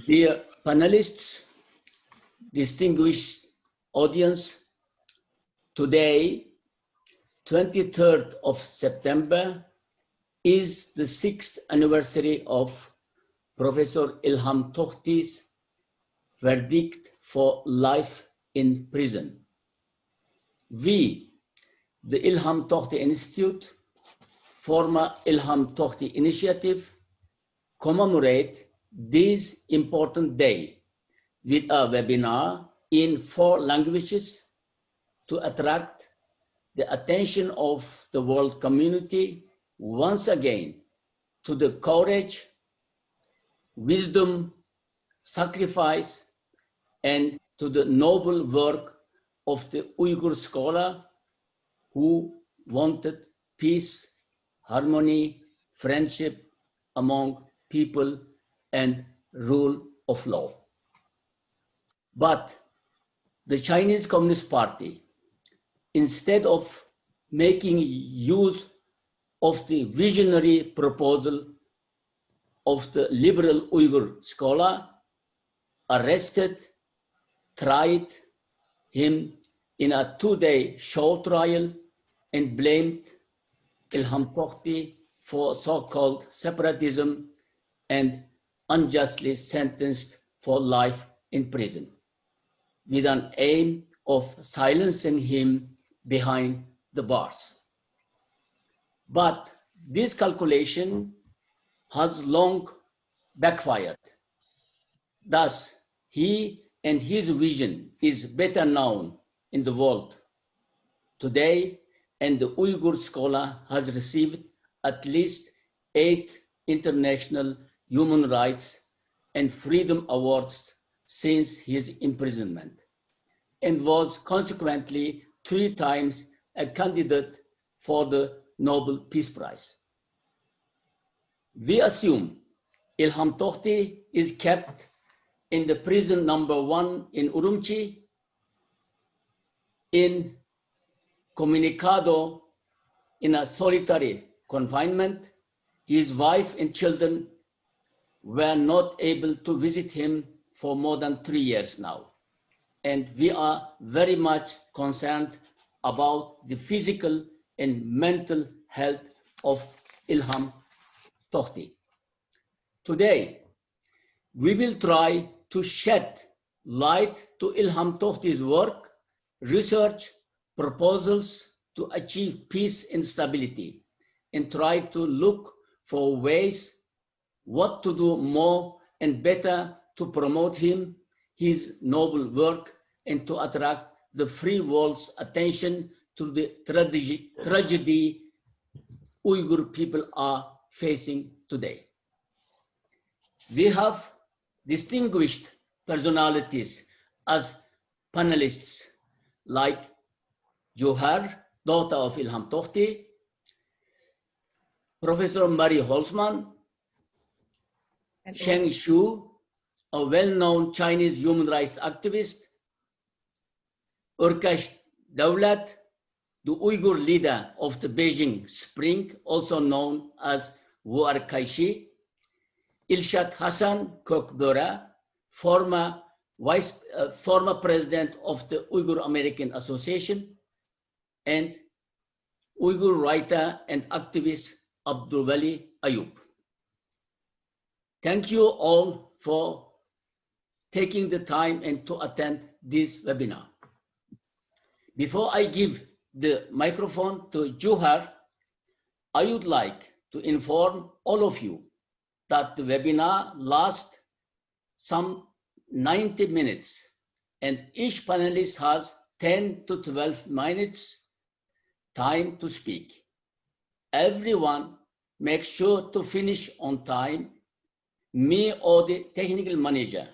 Dear panelists, distinguished audience, today, 23rd of September, is the 6th anniversary of Professor Ilham Tohti's verdict for life in prison. We, the Ilham Tohti Institute, former Ilham Tohti Initiative, commemorate this important day with a webinar in 4 languages to attract the attention of the world community once again to the courage, wisdom, sacrifice, and to the noble work of the Uyghur scholar who wanted peace, harmony, friendship among people, and rule of law. But the Chinese Communist Party, instead of making use of the visionary proposal of the liberal Uyghur scholar, arrested, tried him in a 2-day show trial and blamed Ilham Tohti for so-called separatism and unjustly sentenced for life in prison, with an aim of silencing him behind the bars. But this calculation has long backfired. Thus, he and his vision is better known in the world today, and the Uyghur scholar has received at least 8 international human rights and freedom awards since his imprisonment, and was consequently 3 times a candidate for the Nobel Peace Prize. We assume Ilham Tohti is kept in the prison number 1 in Urumqi, in Comunicado, in a solitary confinement. His wife and children were not able to visit him for more than 3 years now. And we are very much concerned about the physical and mental health of Ilham Tohti. Today, we will try to shed light to Ilham Tohti's work, research, proposals to achieve peace and stability, and try to look for ways what to do more and better to promote him, his noble work, and to attract the free world's attention to the tragedy Uyghur people are facing today. We have distinguished personalities as panelists like Johar, daughter of Ilham Tohti, Professor Marie Holzman, Sheng Shu, a well-known Chinese human rights activist, Urkash Daulat, the Uyghur leader of the Beijing Spring, also known as Wuar Kaishi, Ilshat Hassan Kokbora, former president of the Uyghur American Association, and Uyghur writer and activist Abdul Wali Ayub. Thank you all for taking the time and to attend this webinar. Before I give the microphone to Johar, I would like to inform all of you that the webinar lasts some 90 minutes and each panelist has 10 to 12 minutes time to speak. Everyone make sure to finish on time. Me or the technical manager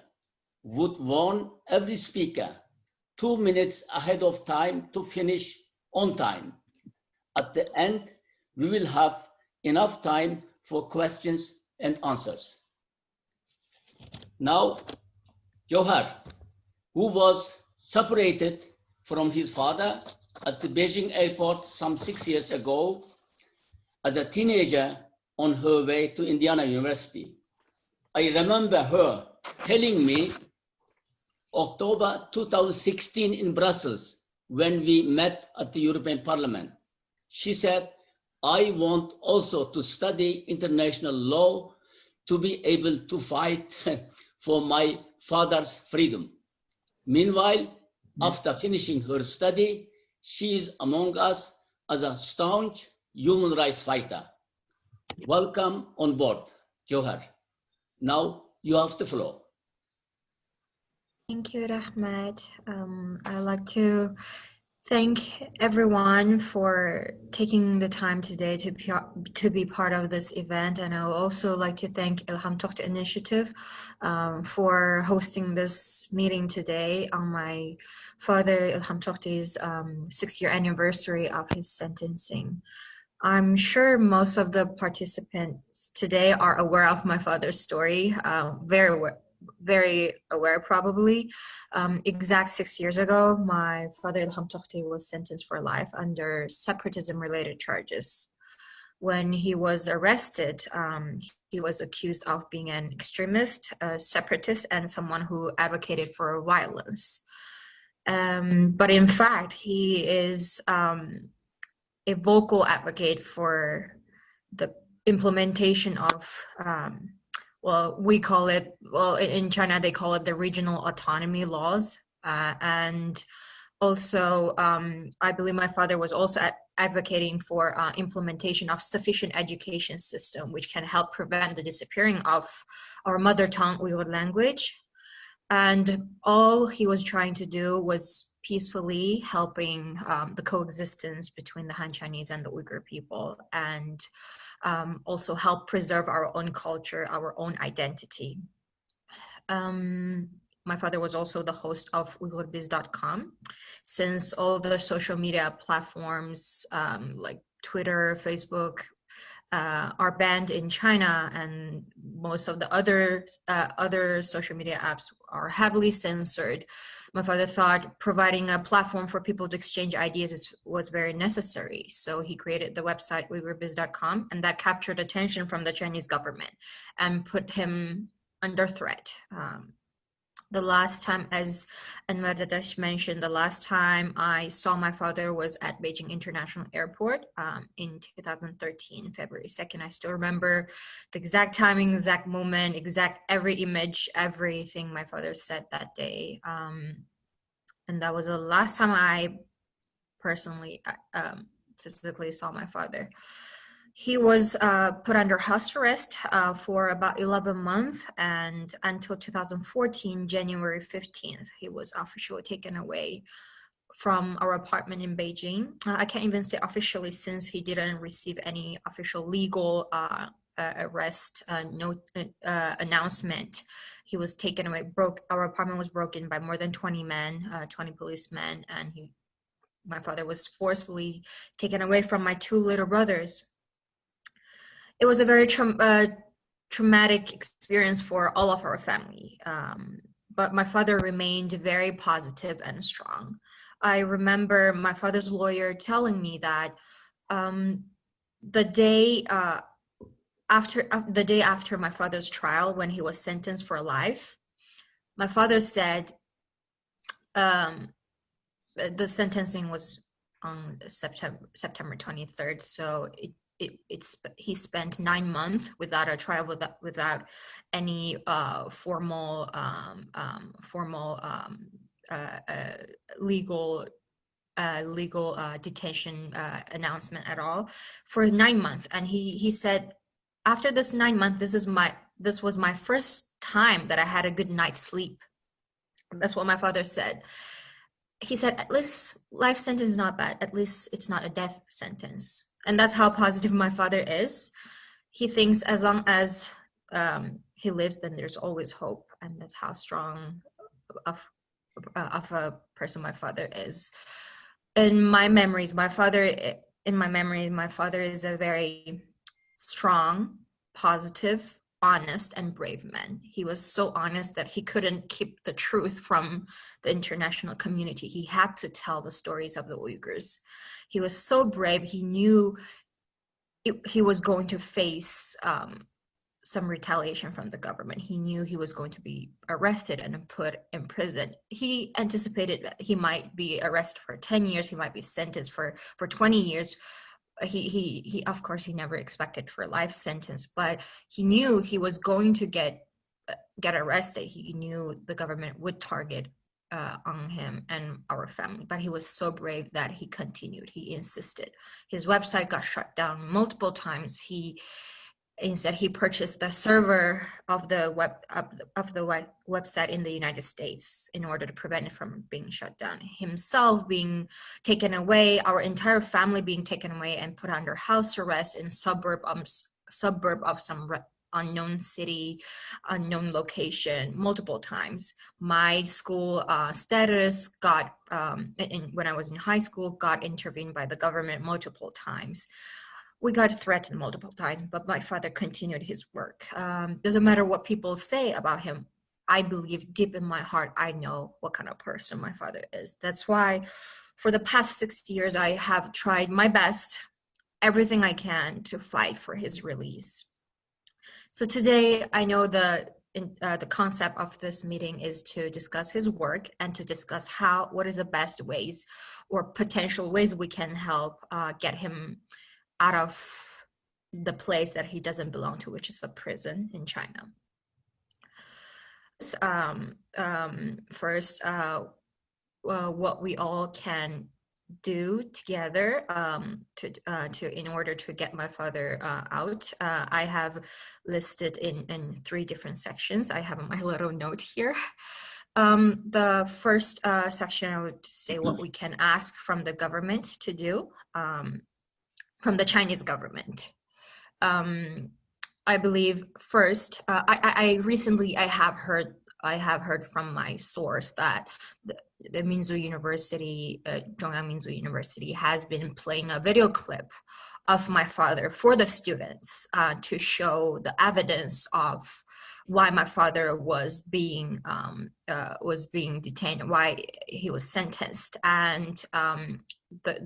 would warn every speaker 2 minutes ahead of time to finish on time. At the end, we will have enough time for questions and answers. Now, Johar, who was separated from his father at the Beijing airport some 6 years ago as a teenager on her way to Indiana University. I remember her telling me October 2016 in Brussels, when we met at the European Parliament. She said, I want also to study international law to be able to fight for my father's freedom. Meanwhile, after finishing her study, she is among us as a staunch human rights fighter. Welcome on board, Johar. Now you have the floor. Thank you, Rahmat. I'd like to thank everyone for taking the time today to be part of this event. And I would also like to thank Ilham Tohti Initiative for hosting this meeting today on my father, Ilham Tohti's 6-year anniversary of his sentencing. I'm sure most of the participants today are aware of my father's story, very aware probably. Exact 6 years ago, my father Ilham Tohti was sentenced for life under separatism-related charges. When he was arrested, he was accused of being an extremist, a separatist, and someone who advocated for violence. But in fact, he is a vocal advocate for the implementation of we call it, in China, they call it the regional autonomy laws. And also, I believe my father was also advocating for implementation of sufficient education system, which can help prevent the disappearing of our mother tongue Uyghur language. And all he was trying to do was peacefully helping the coexistence between the Han Chinese and the Uyghur people, and also help preserve our own culture, our own identity. My father was also the host of UighurBiz.com. Since all the social media platforms like Twitter, Facebook, are banned in China, and most of the other social media apps are heavily censored, my father thought providing a platform for people to exchange ideas was very necessary. So he created the website UighurBiz.com, and that captured attention from the Chinese government and put him under threat. The last time, as Anwar Dadash mentioned, the last time I saw my father was at Beijing International Airport in 2013, February 2nd. I still remember the exact timing, exact moment, exact every image, everything my father said that day. And that was the last time I personally, physically saw my father. He was put under house arrest for about 11 months, and until 2014, January 15th, he was officially taken away from our apartment in Beijing. I can't even say officially, since he didn't receive any official legal arrest announcement. He was taken away, our apartment was broken by more than 20 men, 20 policemen, and my father was forcefully taken away from my 2 little brothers. It was a very traumatic experience for all of our family, but my father remained very positive and strong. I remember my father's lawyer telling me that the day after my father's trial, when he was sentenced for life, my father said the sentencing was on September 23rd, so he spent 9 months without a trial, without any formal legal detention announcement at all for 9 months. And he said, after this 9 months, this was my first time that I had a good night's sleep. That's what my father said. He said, at least life sentence is not bad. At least it's not a death sentence. And that's how positive my father is. He thinks as long as he lives, then there's always hope. And that's how strong of a person my father is. In my memories, my father is a very strong, positive, honest, and brave man. He was so honest that he couldn't keep the truth from the international community. He had to tell the stories of the Uyghurs. He was so brave. He knew he was going to face some retaliation from the government. He knew he was going to be arrested and put in prison. He anticipated that he might be arrested for 10 years. He might be sentenced for 20 years. He of course, he never expected for a life sentence, but he knew he was going to get arrested. He knew the government would target on him and our family, but he was so brave that he continued. He insisted. His website got shut down multiple times. Instead, he purchased the server of the website in the United States in order to prevent it from being shut down. Himself being taken away, our entire family being taken away and put under house arrest in suburb of some unknown city, unknown location, multiple times. My school status got, when I was in high school, got intervened by the government multiple times. We got threatened multiple times, but my father continued his work. Doesn't matter what people say about him. I believe deep in my heart, I know what kind of person my father is. That's why for the past 6 years, I have tried my best, everything I can to fight for his release. So today, I know the concept of this meeting is to discuss his work and to discuss what is the best ways or potential ways we can help get him out of the place that he doesn't belong to, which is a prison in China. First, what we all can do together in order to get my father out. I have listed in 3 different sections. I have my little note here. The first section, I would say what we can ask from the government to do. From the Chinese government. I believe first, I recently have heard from my source that the Minzu University, Zhongyang Minzu University, has been playing a video clip of my father for the students to show the evidence of why my father was being detained, why he was sentenced, and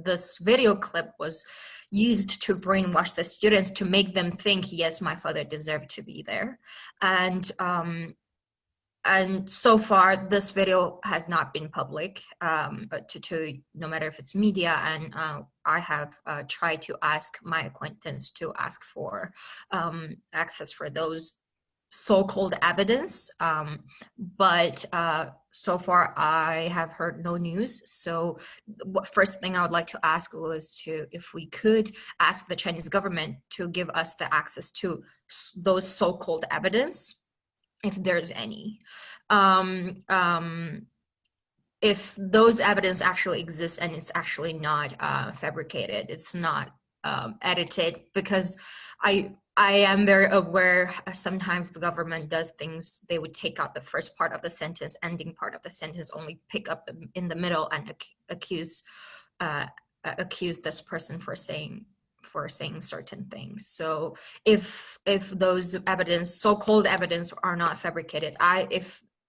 this video clip was used to brainwash the students to make them think, yes, my father deserved to be there. And so far, this video has not been public, to no matter if it's media, and I have tried to ask my acquaintance to ask for access for those so-called evidence, but so far I have heard no news. So first thing I would like to ask was if we could ask the Chinese government to give us the access to those so-called evidence, if there's any. If those evidence actually exists and it's actually not fabricated, it's not edited, because I am very aware sometimes the government does things, they would take out the first part of the sentence, ending part of the sentence, only pick up in the middle and accuse this person for saying certain things. So if those evidence, so-called evidence, are not fabricated,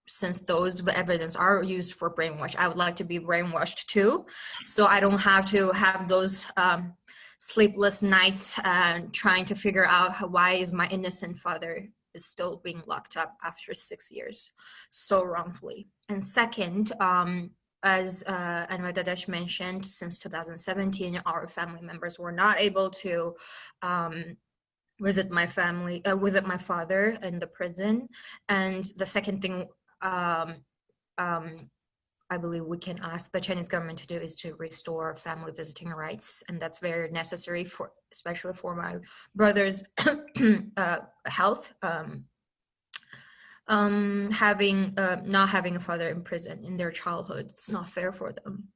since those evidence are used for brainwash, I would like to be brainwashed too, so I don't have to have those sleepless nights trying to figure out why is my innocent father is still being locked up after 6 years so wrongfully. And second, as Anwar Dadesh mentioned, since 2017, our family members were not able to visit my father in the prison. And the second thing I believe we can ask the Chinese government to do is to restore family visiting rights, and that's very necessary especially for my brother's health. Not having a father in prison in their childhood, it's not fair for them.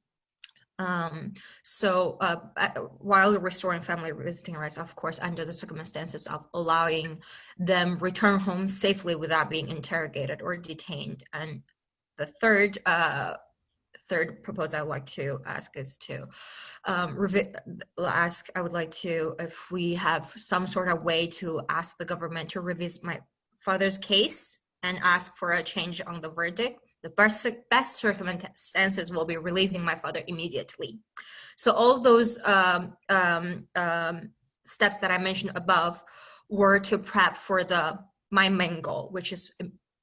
While restoring family visiting rights, of course, under the circumstances of allowing them return home safely without being interrogated or detained. And the third proposal I would like to ask is to if we have some sort of way to ask the government to revisit my father's case and ask for a change on the verdict. The best circumstances will be releasing my father immediately. So all those steps that I mentioned above were to prep for the my main goal, which is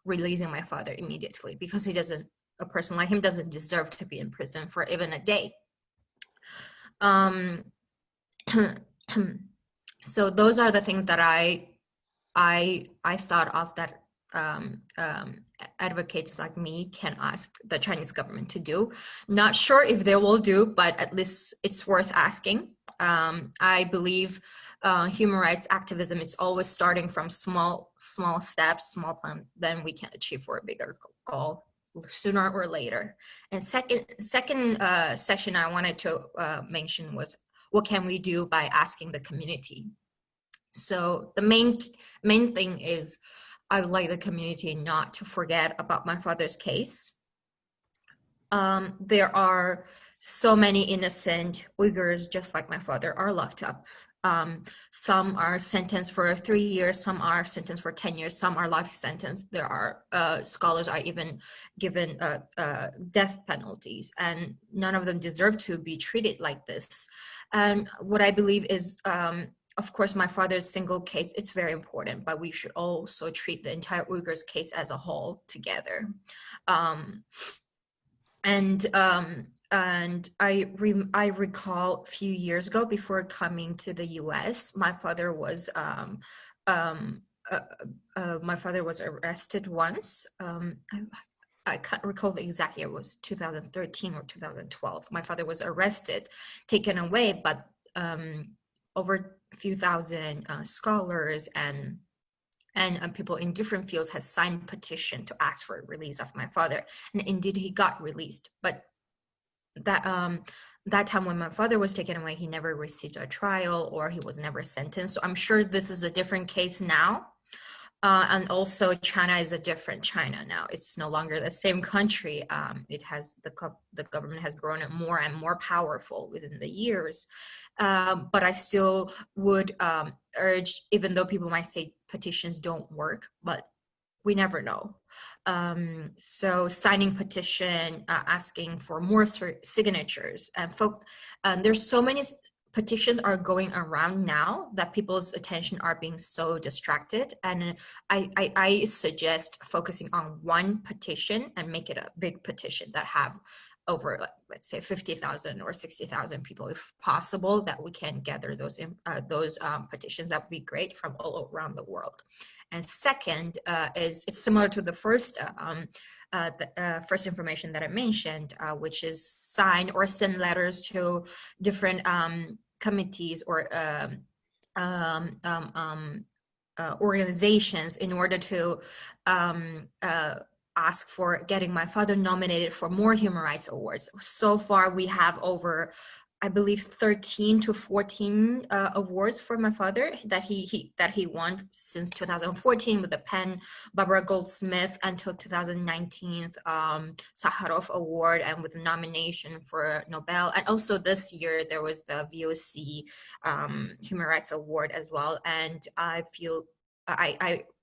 releasing my father immediately, because a person like him doesn't deserve to be in prison for even a day. So those are the things that I thought of that advocates like me can ask the Chinese government to do. Not sure if they will do, but at least it's worth asking. I believe human rights activism, it's always starting from small steps, small plan, then we can achieve for a bigger goal sooner or later. And second section I wanted to mention was, what can we do by asking the community? So the main thing is, I would like the community not to forget about my father's case. There are so many innocent Uyghurs, just like my father, are locked up. Some are sentenced for 3 years, some are sentenced for 10 years, some are life sentenced. There are scholars are even given death penalties, and none of them deserve to be treated like this. And what I believe is, of course, my father's single case, it's very important, but we should also treat the entire Uyghurs case as a whole together. And I recall a few years ago, before coming to the US, my father was arrested once. I can't recall the exact year, it was 2013 or 2012. My father was arrested, taken away, but over a few thousand scholars and people in different fields has signed petition to ask for release of my father, and indeed he got released. But that time when my father was taken away, he never received a trial, or he was never sentenced. So I'm sure this is a different case now. And also China is a different China now. It's no longer the same country. It has the government has grown more and more powerful within the years. But I still would urge, even though people might say petitions don't work, but we never know. So signing petition, asking for more signatures, and there's so many petitions are going around now that people's attention are being so distracted, and I suggest focusing on one petition and make it a big petition that have over, let's say 50,000 or 60,000 people, if possible, that we can gather those petitions. That would be great, from all around the world. And second is, it's similar to the first first information that I mentioned, which is sign or send letters to different committees or organizations in order to ask for getting my father nominated for more human rights awards. So far, we have over, I believe, 13 to 14 awards for my father that he won since 2014 with the PEN Barbara Goldsmith until 2019 Sakharov Award, and with nomination for Nobel. And also this year there was the VOC Human Rights Award as well. And I feel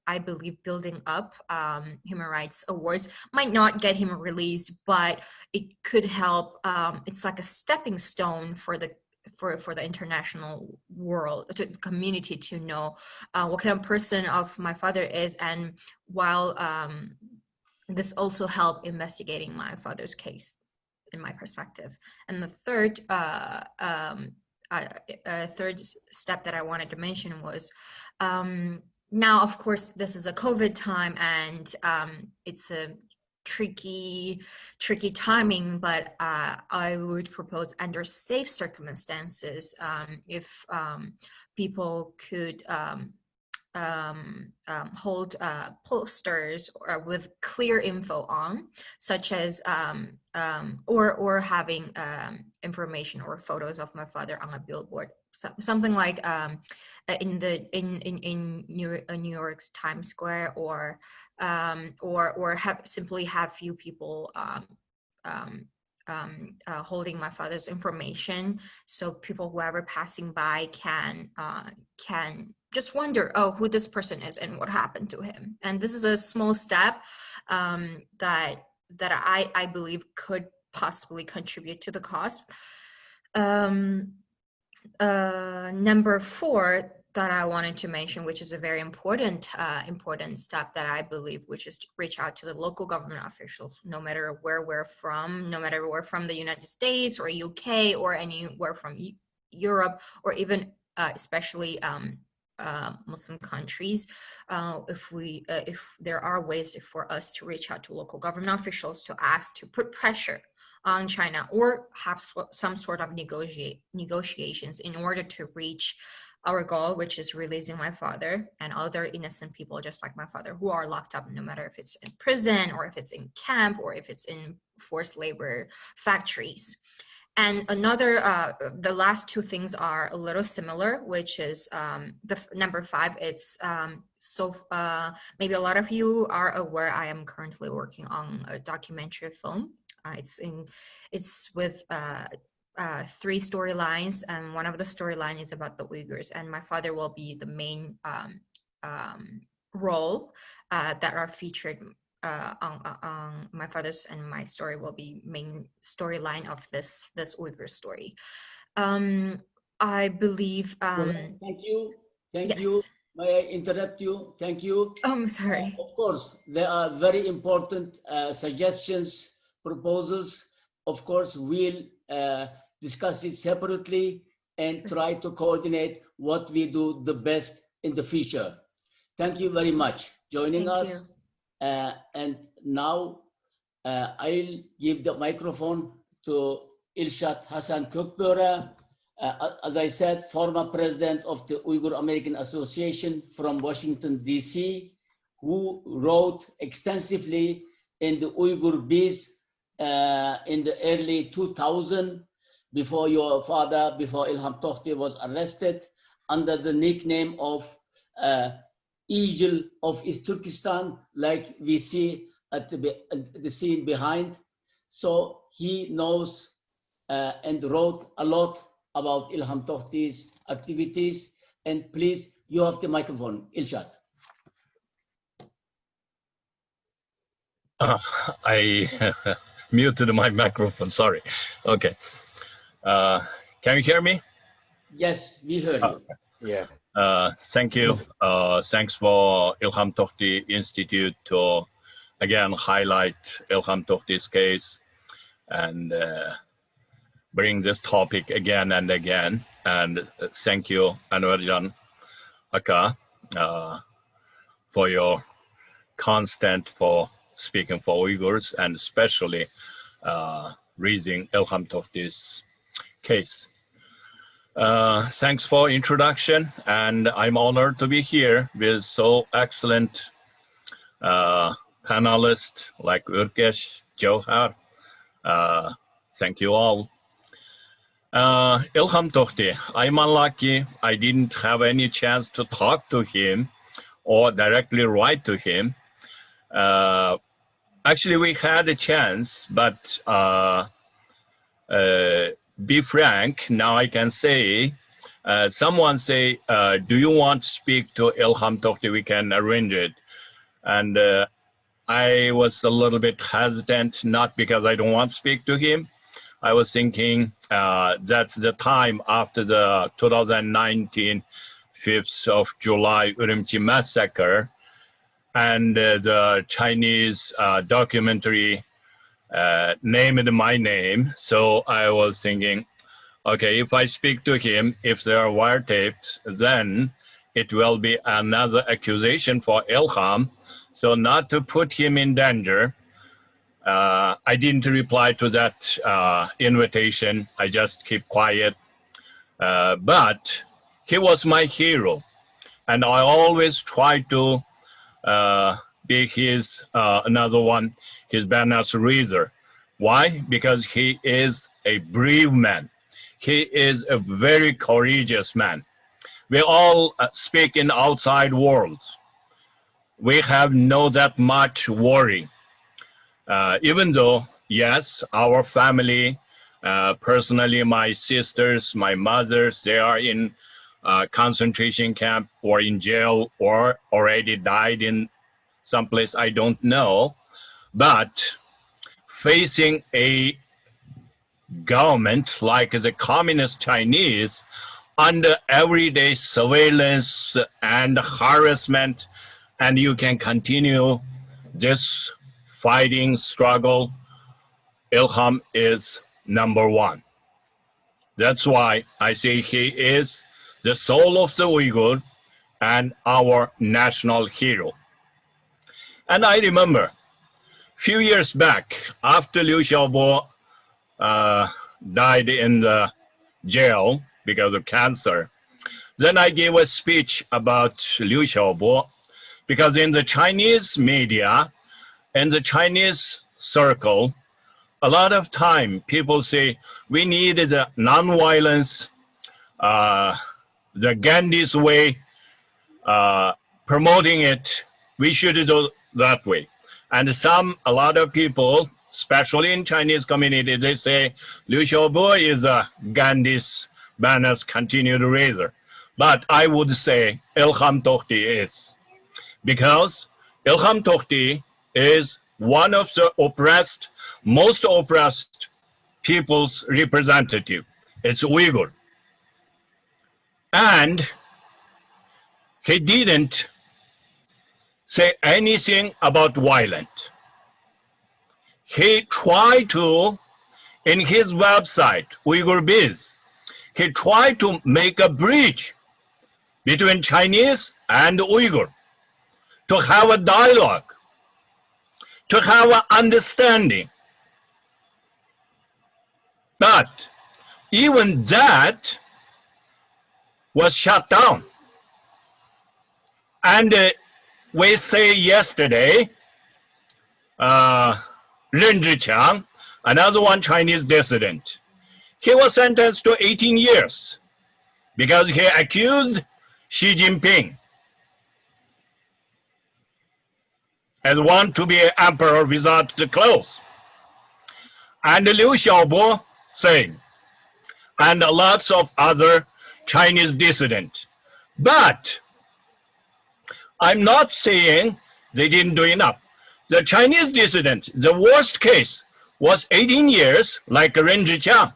I believe building up human rights awards might not get him released, but it could help. It's like a stepping stone for the international world, to the community, to know what kind of person of my father is, and while this also help investigating my father's case, in my perspective. And the third third step that I wanted to mention was, now, of course, this is a COVID time, and it's a tricky timing, but I would propose, under safe circumstances, if people could hold posters with clear info on, such as or having information or photos of my father on a billboard, something like in New York's Times Square, or simply have few people holding my father's information, so people, whoever passing by, can just wonder, oh, who this person is and what happened to him. And this is a small step that I believe could possibly contribute to the cause. Number 4, that I wanted to mention, which is a very important step that I believe, which is to reach out to the local government officials, no matter where we're from, no matter we're from the United States or UK or anywhere from Europe, or even especially Muslim countries. If there are ways for us to reach out to local government officials to ask to put pressure on China or have some sort of negotiations in order to reach our goal, which is releasing my father and other innocent people just like my father who are locked up, no matter if it's in prison or if it's in camp or if it's in forced labor factories. And another, the last two things are a little similar, which is the number 5. It's maybe a lot of you are aware I am currently working on a documentary film. It's with 3 storylines, and one of the storyline is about the Uyghurs, and my father will be the main role that are featured on my father's, and my story will be main storyline of this Uyghur story. I believe. Thank you. Thank yes. you. May I interrupt you? Thank you. Oh, I'm sorry. Of course, there are very important suggestions, proposals. Of course, we'll discuss it separately and try to coordinate what we do the best in the future. Thank you very much joining us. And now I'll give the microphone to Ilshat Hassan Kökböre. As I said, former president of the Uyghur American Association from Washington, D.C., who wrote extensively in the Uyghur Biz in the early 2000s, before your father, before Ilham Tohti was arrested, under the nickname of Eagle of East Turkestan, like we see at the scene behind. So he knows and wrote a lot about Ilham Tohti's activities. And please, you have the microphone, Ilshat. I muted my microphone, sorry. Okay. Can you hear me? Yes, we heard you. Yeah. Thank you. Thanks for Ilham Tohti Institute to again highlight Ilham Tohti's case and bring this topic again and again. And thank you, Anwarjan Aka, for your constant for speaking for Uyghurs and especially raising Ilham Tohti's case. Thanks for introduction, and I'm honored to be here with so excellent panelists like Urkesh, Johar. Thank you all. Ilham Tohti, I'm unlucky I didn't have any chance to talk to him or directly write to him. Actually, we had a chance, but be frank, now I can say, someone say, do you want to speak to Ilham Tohti? We can arrange it. And I was a little bit hesitant, not because I don't want to speak to him. I was thinking that's the time after the 2019 5th of July Urumqi massacre and the Chinese documentary named my name. So I was thinking, okay, if I speak to him, if there are wiretaps, then it will be another accusation for Ilham. So not to put him in danger, I didn't reply to that invitation. I just keep quiet. But he was my hero. And I always try to be his, another one, his banner's raiser. Why? Because he is a brave man. He is a very courageous man. We all speak in outside worlds. We have no that much worry. Even though, yes, our family, personally, my sisters, my mothers, they are in concentration camp or in jail or already died in someplace I don't know. But facing a government like the communist Chinese, under everyday surveillance and harassment, and you can continue this fighting struggle. Ilham is number one. That's why I say he is the soul of the Uyghur and our national hero. And I remember a few years back, after Liu Xiaobo died in the jail because of cancer, then I gave a speech about Liu Xiaobo, because in the Chinese media, in the Chinese circle, a lot of time people say we need the non-violence, the Gandhi's way, promoting it. We should do that way. And a lot of people, especially in Chinese community, they say Liu Xiaobo is a Gandhi's banners continued raiser. But I would say Ilham Tohti is, because Ilham Tohti is one of the oppressed, most oppressed people's representative. It's Uyghur. And he didn't say anything about violence. He tried to, in his website, Uyghur Biz, he tried to make a bridge between Chinese and Uyghur, to have a dialogue, to have an understanding. But even that was shut down. And we say yesterday, Ren Zhiqiang, another one Chinese dissident, he was sentenced to 18 years because he accused Xi Jinping as want to be an emperor without the clothes. And Liu Xiaobo saying, and lots of other Chinese dissidents. But I'm not saying they didn't do enough. The Chinese dissident, the worst case was 18 years, like Ren Zhiqiang.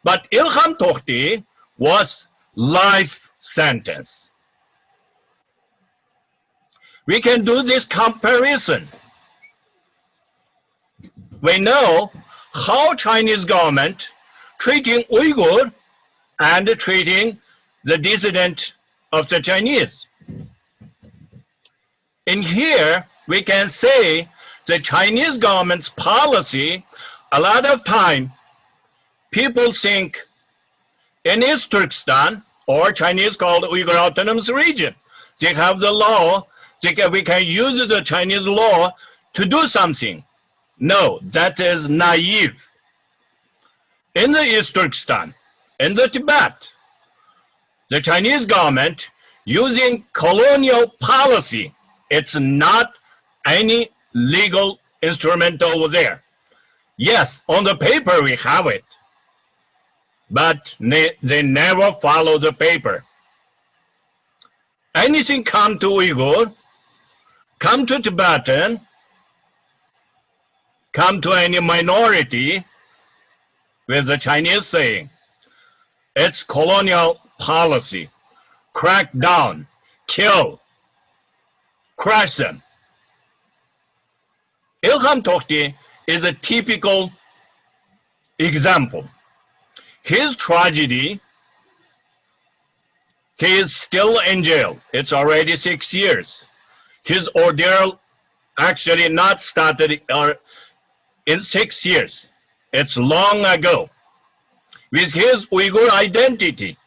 But Ilham Tohti was life sentence. We can do this comparison. We know how Chinese government treating Uyghur and treating the dissident of the Chinese. In here, we can say the Chinese government's policy, a lot of time, people think in East Turkestan, or Chinese called Uyghur Autonomous Region, they have the law, we can use the Chinese law to do something. No, that is naive. In the East Turkestan, in the Tibet, the Chinese government using colonial policy, it's not any legal instrument over there. Yes, on the paper we have it, but they never follow the paper. Anything come to Uyghur, come to Tibetan, come to any minority, with the Chinese saying, it's colonial policy, crack down, kill, crush them. Ilham Tohti is a typical example. His tragedy, he is still in jail. It's already 6 years. His ordeal actually not started in 6 years. It's long ago. With his Uyghur identity.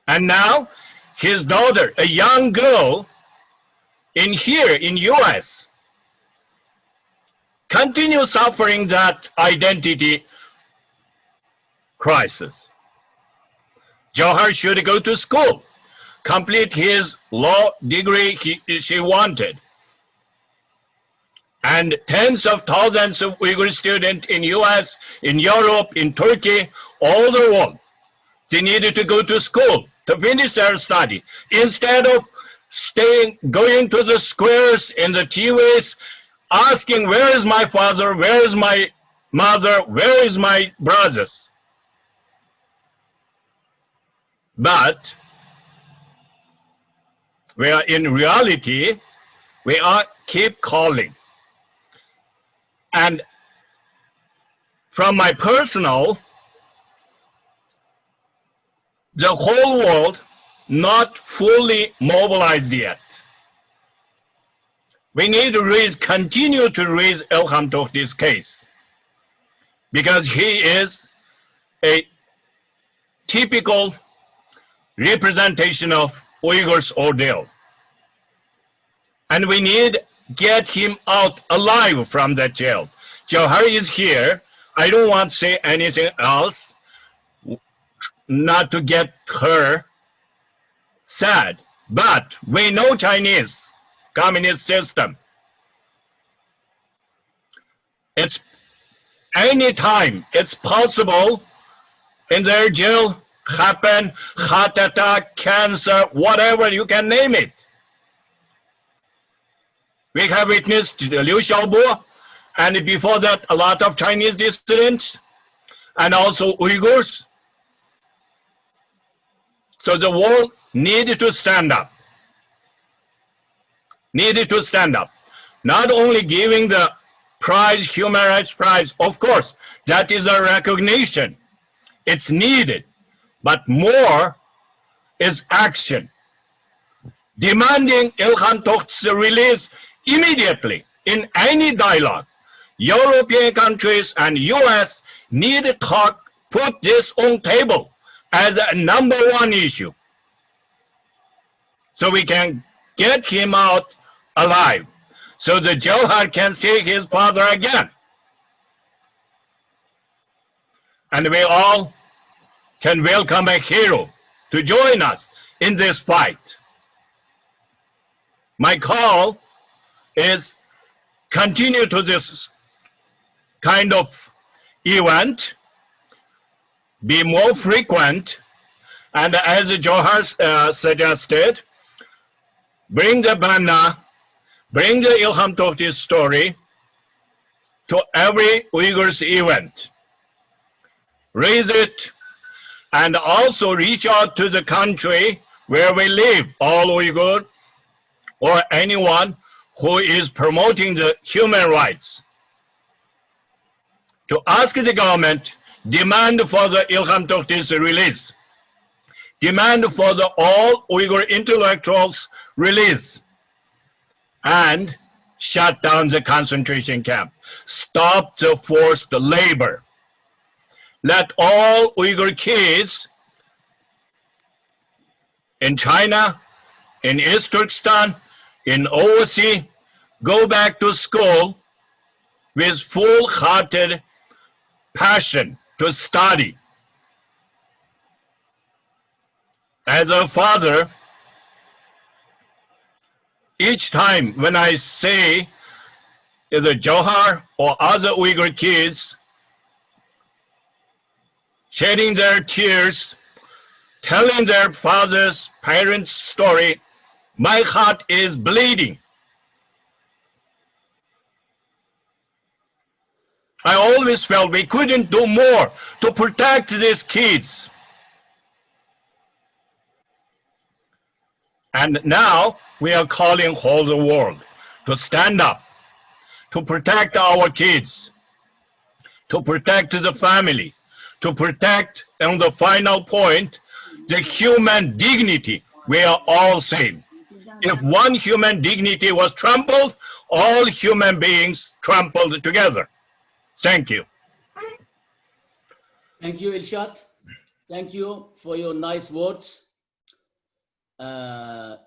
And now his daughter, a young girl, in here in US, continue suffering that identity crisis. Johar should go to school, complete his law degree she wanted. And tens of thousands of Uyghur students in US, in Europe, in Turkey, all the world, they needed to go to school to finish their study. Instead of going to the squares in the TVs, asking, where is my father, where is my mother, where is my brothers? But we are in reality, we are keep calling. And from my personal, the whole world not fully mobilized yet. We need to continue to raise Ilham Tohti's case, because he is a typical representation of Uyghurs' ordeal. And we need get him out alive from that jail. Johar is here. I don't want to say anything else, not to get her sad. But we know Chinese communist system. It's anytime it's possible in their jail happen heart attack, cancer, whatever you can name it. We have witnessed Liu Xiaobo, and before that a lot of Chinese dissidents and also Uyghurs. So the world needed to stand up. Needed to stand up. Not only giving the prize, Human Rights Prize, of course, that is a recognition. It's needed. But more is action. Demanding Ilham Tohti's release immediately in any dialogue. European countries and US need to put this on table as a #1 issue, so we can get him out alive, so the Johar can see his father again. And we all can welcome a hero to join us in this fight. My call is continue to this kind of event, be more frequent, and as Johar suggested, bring the banner, bring the Ilham Tohti story to every Uyghurs event. Raise it, and also reach out to the country where we live, all Uyghur or anyone who is promoting the human rights, to ask the government, demand for the Ilham Tohti's release, demand for the all Uyghur intellectuals release, and shut down the concentration camp. Stop the forced labor. Let all Uyghur kids in China, in East Turkestan, in overseas, go back to school with full-hearted passion to study. As a father, each time when I say either Johar or other Uyghur kids shedding their tears, telling their fathers, parents' story, my heart is bleeding. I always felt we couldn't do more to protect these kids. And now we are calling all the world to stand up, to protect our kids, to protect the family, to protect, on the final point, the human dignity. We are all same. If one human dignity was trampled, all human beings trampled together. Thank you. Thank you, Ilshad. Thank you for your nice words. I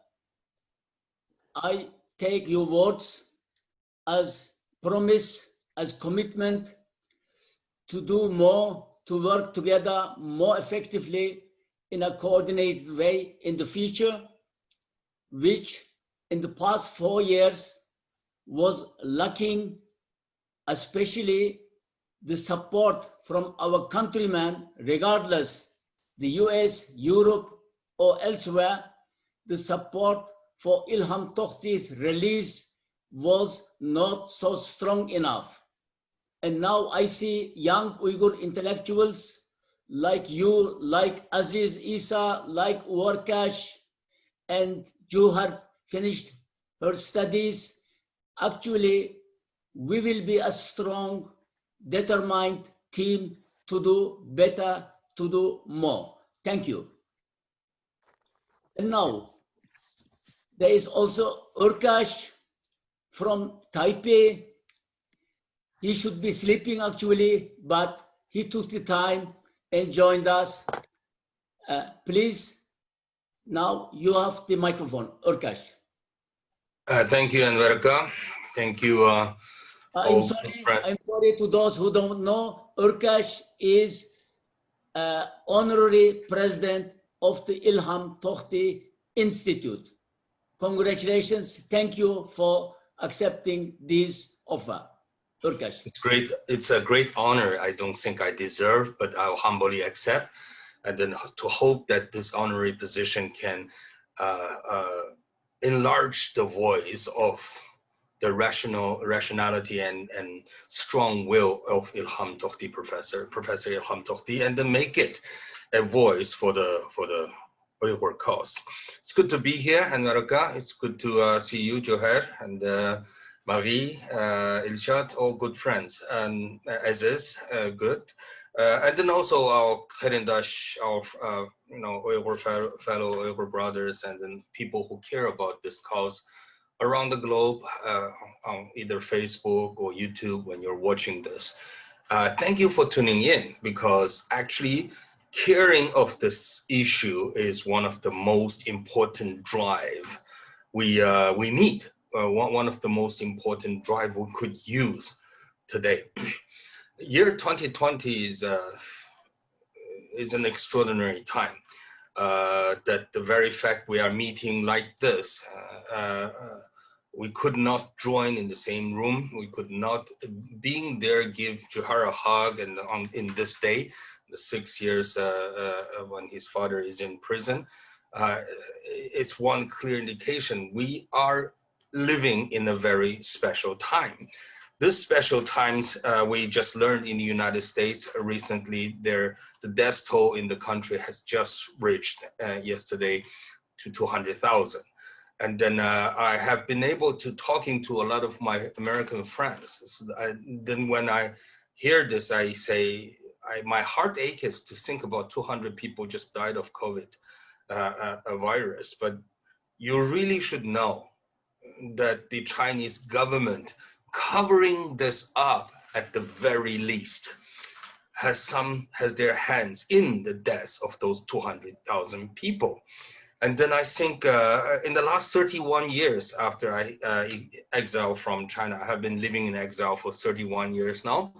take your words as promise, as commitment to do more, to work together more effectively in a coordinated way in the future, which in the past 4 years was lacking, especially the support from our countrymen, regardless the US, Europe, or elsewhere. The support for Ilham Tohti's release was not so strong enough. And now I see young Uyghur intellectuals like you, like Aziz Isa, like Warkash, and Juhar finished her studies. Actually, we will be a strong, determined team to do better, to do more. Thank you. And now, there is also Urkash from Taipei. He should be sleeping actually, but he took the time and joined us. Please, now you have the microphone, Urkash. Thank you, Anvarka. Thank you. I'm sorry to those who don't know. Urkash is honorary president of the Ilham Tohti Institute. Congratulations. Thank you for accepting this offer. Urkash. It's great. It's a great honor. I don't think I deserve, but I'll humbly accept. And then to hope that this honorary position can enlarge the voice of the rationality and strong will of Ilham Tohti, Professor Ilham Tohti, and then make it a voice for the Uyghur cause. It's good to be here, Anvarka. It's good to see you, Joher, and Marie, Ilshad, all good friends, and Aziz, good. And then also our Kharindash, our Uyghur fellow Uyghur brothers, and then people who care about this cause around the globe, on either Facebook or YouTube when you're watching this. Thank you for tuning in, because actually caring of this issue is one of the most important drive we need. One of the most important drive we could use today. Year 2020 is an extraordinary time. That the very fact we are meeting like this, we could not join in the same room. We could not, being there, give Juhar a hug, and in this day, the 6 years when his father is in prison, it's one clear indication we are living in a very special time. This special times, we just learned in the United States recently, the death toll in the country has just reached yesterday to 200,000. And then I have been able to talking to a lot of my American friends. So then when I hear this, I say, my heart aches to think about 200 people just died of COVID virus. But you really should know that the Chinese government covering this up at the very least has their hands in the deaths of those 200,000 people. And then I think in the last 31 years after I exiled from China, I have been living in exile for 31 years now.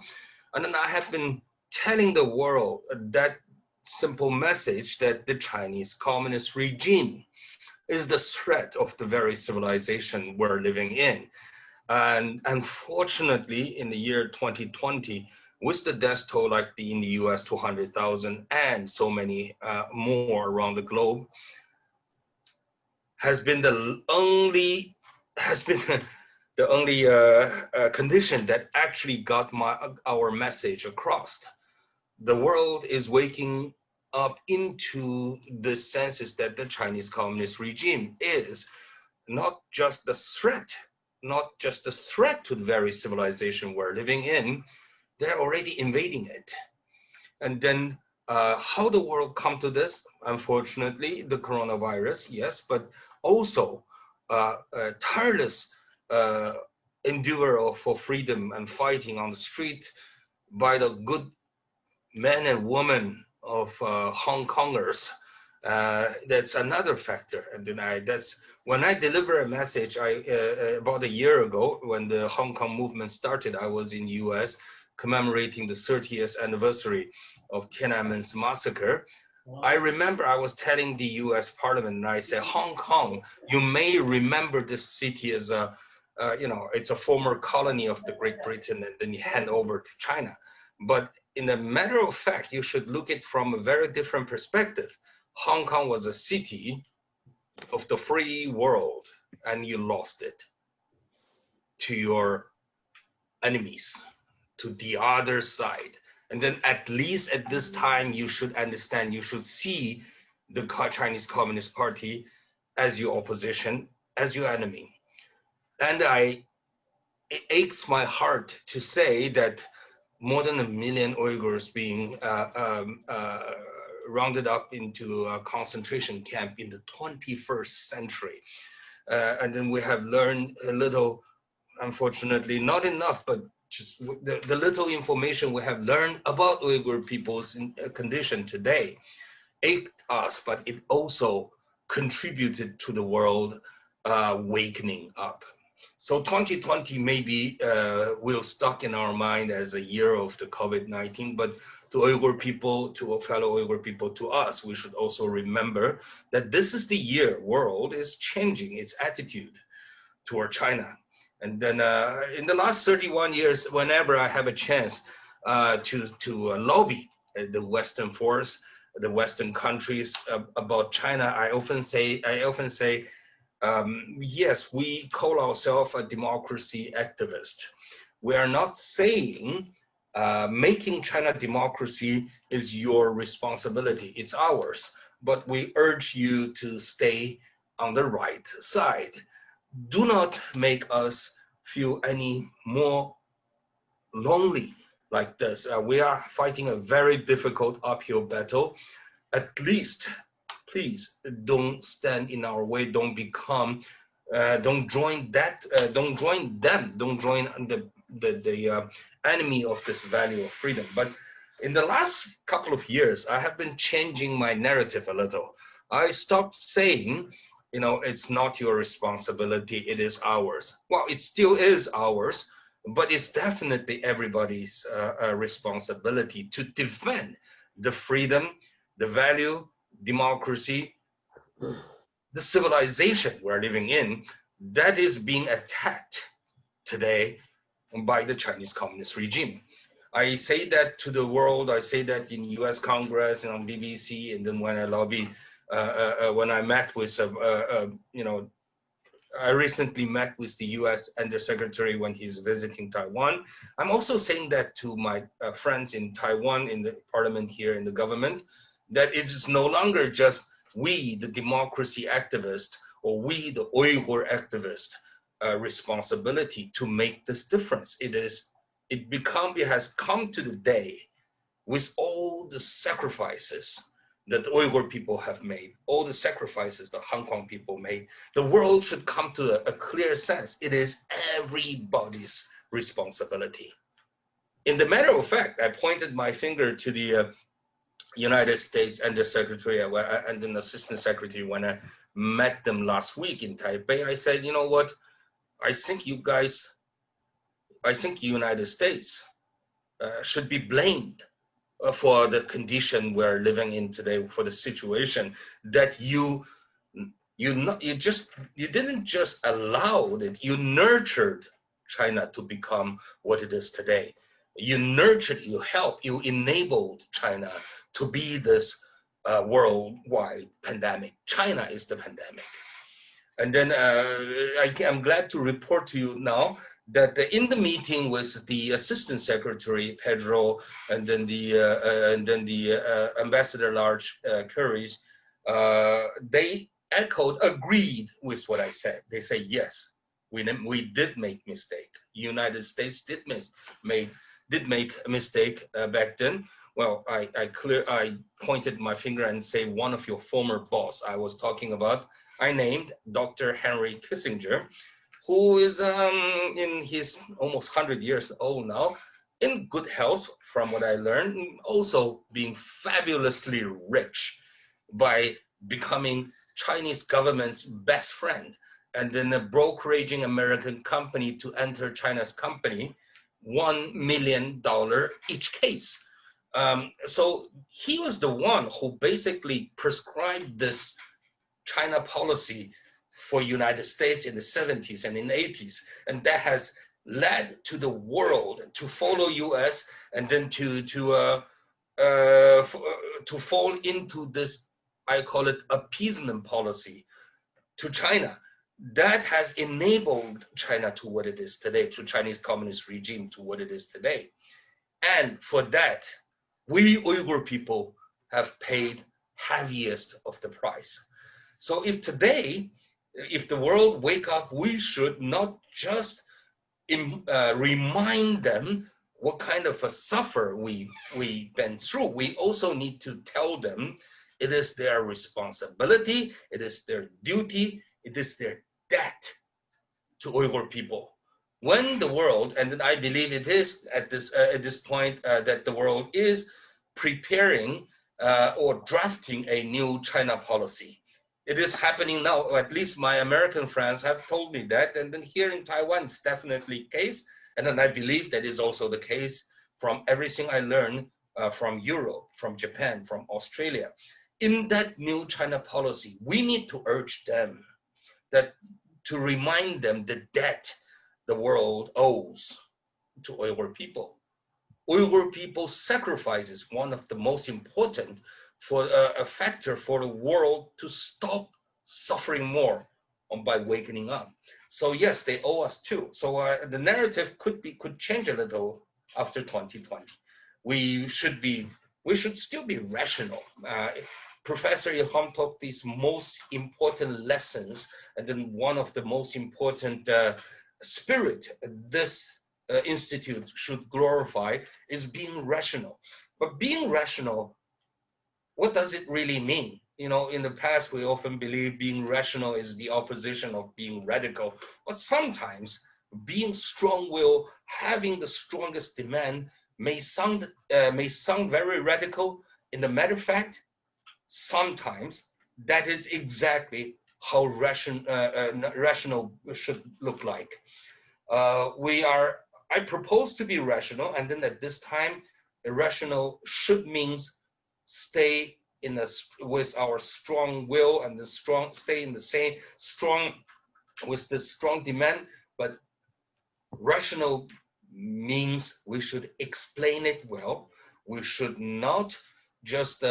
And then I have been telling the world that simple message that the Chinese communist regime is the threat of the very civilization we're living in. And unfortunately, in the year 2020, with the death toll like in the US, 200,000 and so many more around the globe, has been the only condition that actually got our message across. The world is waking up into the senses that the Chinese communist regime is not just the threat, to the very civilization we're living in, they're already invading it. And then how the world come to this? Unfortunately, the coronavirus, yes, but also tireless endeavor for freedom and fighting on the street by the good men and women of Hong Kongers. That's another factor. And then that's when I deliver a message. About a year ago, when the Hong Kong movement started, I was in the US commemorating the 30th anniversary of Tiananmen's massacre. Wow. I remember I was telling the US Parliament, and I said, Hong Kong, you may remember this city as a, it's a former colony of the Great Britain, and then you hand over to China. But in a matter of fact, you should look at it from a very different perspective. Hong Kong was a city of the free world, and you lost it to your enemies, to the other side. And then at least at this time, you should understand, you should see the Chinese Communist Party as your opposition, as your enemy. And it aches my heart to say that more than 1 million Uyghurs being rounded up into a concentration camp in the 21st century. And then we have learned a little, unfortunately, not enough, but just the little information we have learned about Uyghur people's condition today ached us, but it also contributed to the world wakening up. So 2020 maybe will stuck in our mind as a year of the COVID-19, but to Uyghur people, to fellow Uyghur people, to us, we should also remember that this is the year world is changing its attitude toward China. And then in the last 31 years, whenever I have a chance to lobby the Western force, the Western countries about China, I often say, yes, we call ourselves a democracy activist. We are not saying making China democracy is your responsibility, it's ours. But we urge you to stay on the right side. Do not make us feel any more lonely like this. We are fighting a very difficult uphill battle. At least, please don't stand in our way. Don't become, don't join that. Don't join them. Don't join the enemy of this value of freedom. But in the last couple of years, I have been changing my narrative a little. I stopped saying, you know, it's not your responsibility, it is ours. Well, it still is ours, but it's definitely everybody's responsibility to defend the freedom, the value, democracy, the civilization we're living in that is being attacked today by the Chinese Communist regime. I say that to the world, I say that in US Congress and on BBC, and then when I lobby, when I met with, you know, I recently met with the US Undersecretary when he's visiting Taiwan. I'm also saying that to my friends in Taiwan, in the parliament here, in the government, that it is no longer just we, the democracy activists, or we, the Uyghur activists, responsibility to make this difference. It has come to the day with all the sacrifices that the Uyghur people have made, all the sacrifices the Hong Kong people made. The world should come to a clear sense. It is everybody's responsibility. In the matter of fact, I pointed my finger to the United States Undersecretary and an Assistant Secretary when I met them last week in Taipei. I said, you know what? I think you guys, I think the United States should be blamed for the condition we're living in today, for the situation that you didn't just allow it, you nurtured China to become what it is today. You nurtured, you helped, you enabled China to be this worldwide pandemic. China is the pandemic. And then I'm glad to report to you now that in the meeting with the Assistant Secretary Pedro and then the Ambassador Large Curries, they agreed with what I said. They say yes, we did make mistake. United States did make a mistake back then. Well, I pointed my finger and say one of your former boss I was talking about. I named Dr. Henry Kissinger, who is in his almost 100 years old now, in good health from what I learned, also being fabulously rich by becoming Chinese government's best friend, and then a brokeraging American company to enter China's company, $1 million each case. So he was the one who basically prescribed this China policy for United States in the 70s and in the 80s. And that has led to the world to follow US and then to fall into this, I call it appeasement policy to China. That has enabled China to what it is today, to Chinese Communist regime to what it is today. And for that, we Uyghur people have paid heaviest of the price. So if today, if the world wake up, we should not just remind them what kind of a suffer we've been through. We also need to tell them it is their responsibility, it is their duty, it is their debt to Uyghur people. When the world, and I believe it is at this point that the world is preparing or drafting a new China policy. It is happening now, or at least my American friends have told me that, and then here in Taiwan it's definitely the case, and then I believe that is also the case from everything I learned from Europe, from Japan, from Australia. In that new China policy, we need to urge them that to remind them the debt the world owes to Uyghur people. Uyghur people's sacrifice is one of the most important for a factor for the world to stop suffering more by waking up. So yes, they owe us too. So the narrative could change a little after 2020. We should still be rational. Professor Ilham Tohti's most important lessons, and then one of the most important spirit this institute should glorify is being rational. But being rational, what does it really mean? You know, in the past, we often believe being rational is the opposition of being radical. But sometimes being strong-willed, having the strongest demand may sound very radical. In the matter of fact, sometimes that is exactly how rational should look like. I propose to be rational, and then at this time, irrational should means stay with our strong will and stay in the same strong with the strong demand. But rational means we should explain it well. We should not just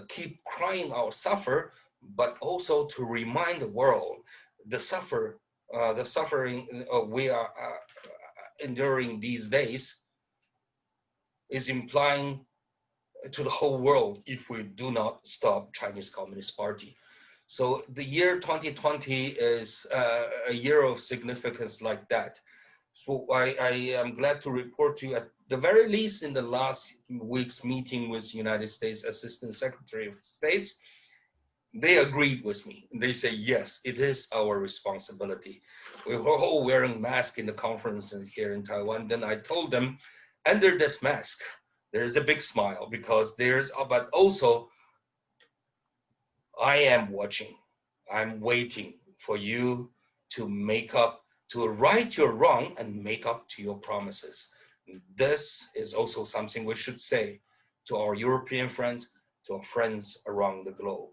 keep crying our suffer, but also to remind the world the suffering we are enduring these days is implying to the whole world if we do not stop Chinese Communist Party. So the year 2020 is a year of significance like that. So I am glad to report to you, at the very least in the last week's meeting with United States Assistant Secretary of State, they agreed with me. They say, yes, it is our responsibility. We were all wearing masks in the conference here in Taiwan. Then I told them, under this mask, there's a big smile because but also I am watching. I'm waiting for you to right your wrong and make up to your promises. This is also something we should say to our European friends, to our friends around the globe.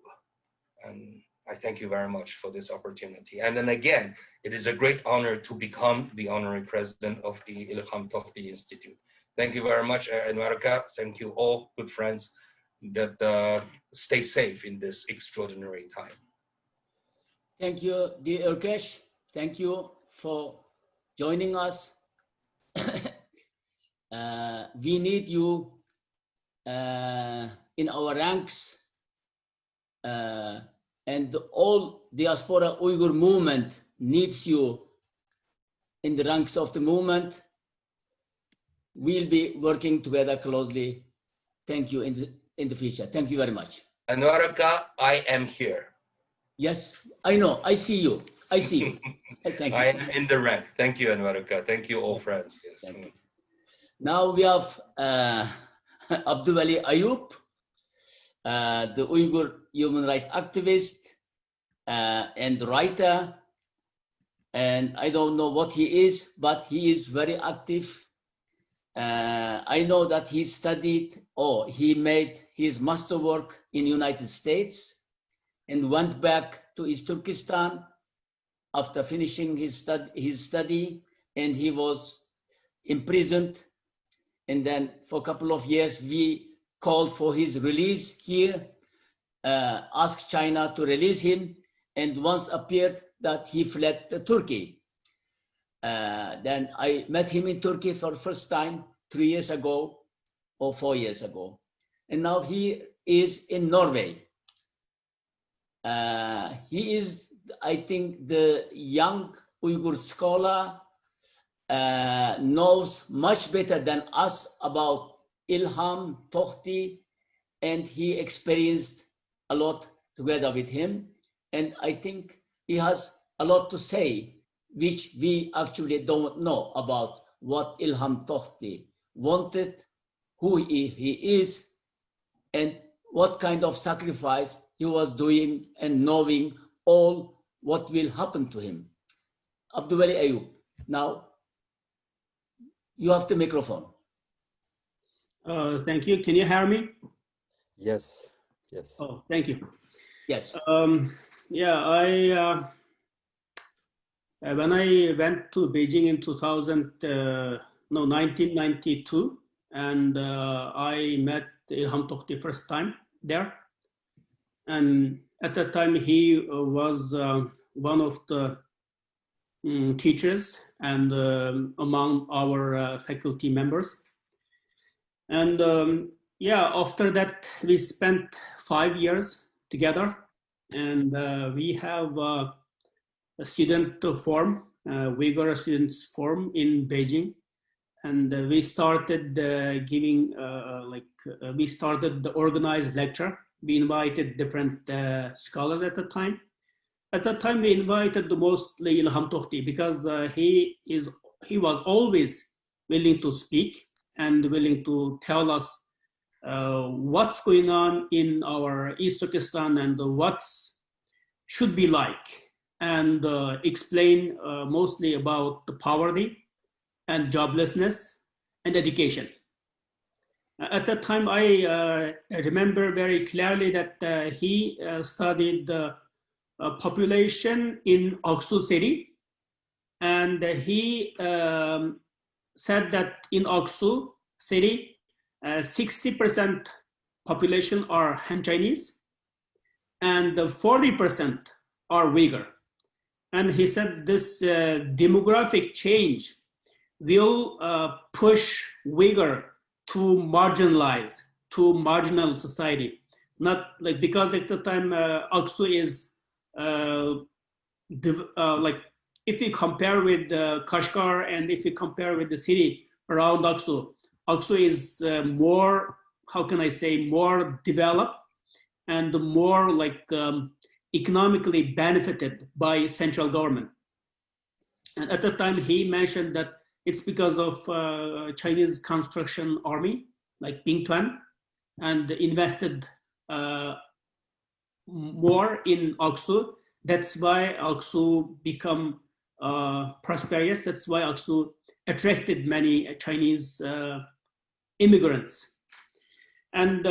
And I thank you very much for this opportunity. And then again, it is a great honor to become the honorary president of the Ilham Tohti Institute. Thank you very much, America. Thank you all, good friends, that stay safe in this extraordinary time. Thank you, dear Urkesh. Thank you for joining us. We need you in our ranks, and all diaspora Uyghur movement needs you in the ranks of the movement. We'll be working together closely. Thank you in the future. Thank you very much. Anwaraka, I am here. Yes, I know. I see you. I see you. Thank you. I am in the rank. Thank you, Anwaraka. Thank you, all friends. Yes. Thank you. Now we have Abdul Ali Ayub, the Uyghur human rights activist and writer. And I don't know what he is, but he is very active. I know that he studied, or he made his master work in United States and went back to East Turkestan after finishing his study, and he was imprisoned. And then for a couple of years, we called for his release here, asked China to release him, and once appeared that he fled to Turkey. Then I met him in Turkey for the first time 3 years ago, or 4 years ago. And now he is in Norway. He is, I think, the young Uyghur scholar, knows much better than us about Ilham Tohti, and he experienced a lot together with him. And I think he has a lot to say, which we actually don't know about what Ilham Tohti wanted, who he is, and what kind of sacrifice he was doing, and knowing all what will happen to him. Abdulwali Ayub, now you have the microphone. Thank you. Can you hear me? Yes. Yes. Oh, thank you. Yes. Yeah, when I went to Beijing in 1992, and I met Ilham Tohti first time there. And at that time, he was one of the teachers and among our faculty members. And yeah, after that, we spent 5 years together, and we have a student forum, Uyghur Students Forum in Beijing. And we started we started the organized lecture. We invited different scholars at the time. At that time, we invited the mostly Ilham Tohti, because he was always willing to speak and willing to tell us what's going on in our East Turkestan and what's should be like, and explain mostly about the poverty and joblessness and education. At that time, I remember very clearly that he studied the population in Aksu city, and he said that in Aksu city, 60% population are Han Chinese, and 40% are Uyghur. And he said this demographic change will push Uyghur to marginal society. Not like, because at the time Aksu is like, if you compare with Kashgar, and if you compare with the city around Aksu, Aksu is more, how can I say, more developed and more like economically benefited by central government. And at the time, he mentioned that it's because of Chinese construction army, like Bing Tuan, and invested more in Aksu. That's why Aksu become prosperous. That's why Aksu attracted many Chinese immigrants. And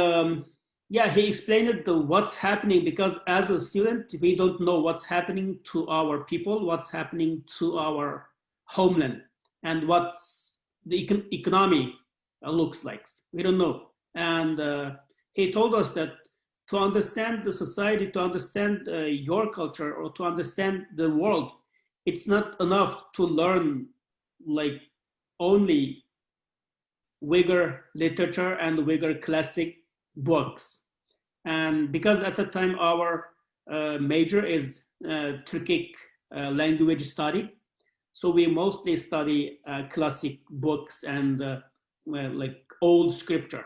yeah, he explained what's happening, because as a student, we don't know what's happening to our people, what's happening to our homeland, and what's the economy looks like. We don't know. And he told us that to understand the society, to understand your culture, or to understand the world, it's not enough to learn like only Uyghur literature and Uyghur classic books. And because at the time our major is Turkic language study, so we mostly study classic books and like old scripture.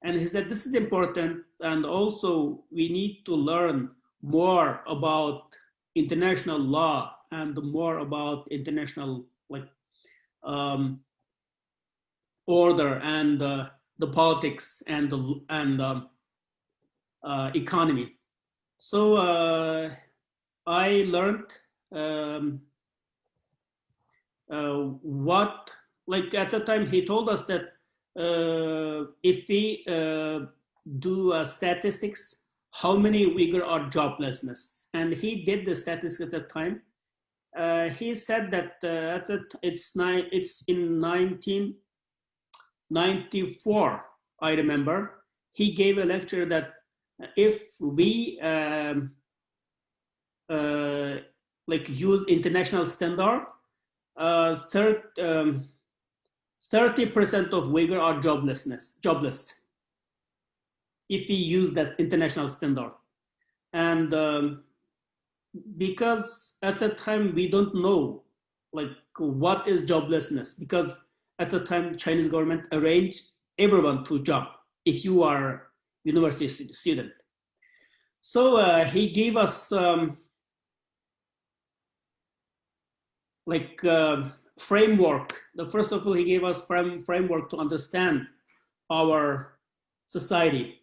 And he said this is important, and also we need to learn more about international law and more about international like order and the politics and the economy. So I learned what, like at the time he told us that if we do statistics, how many Uyghur are joblessness, and he did the statistics at the time. He said that it's in 1994, I remember, he gave a lecture that if we like use international standard, 30% 30% of Uyghur are jobless, if we use that international standard. And because at the time we don't know like what is joblessness, because at the time Chinese government arranged everyone to job if you are university student. So he gave us framework. First of all, he gave us framework to understand our society,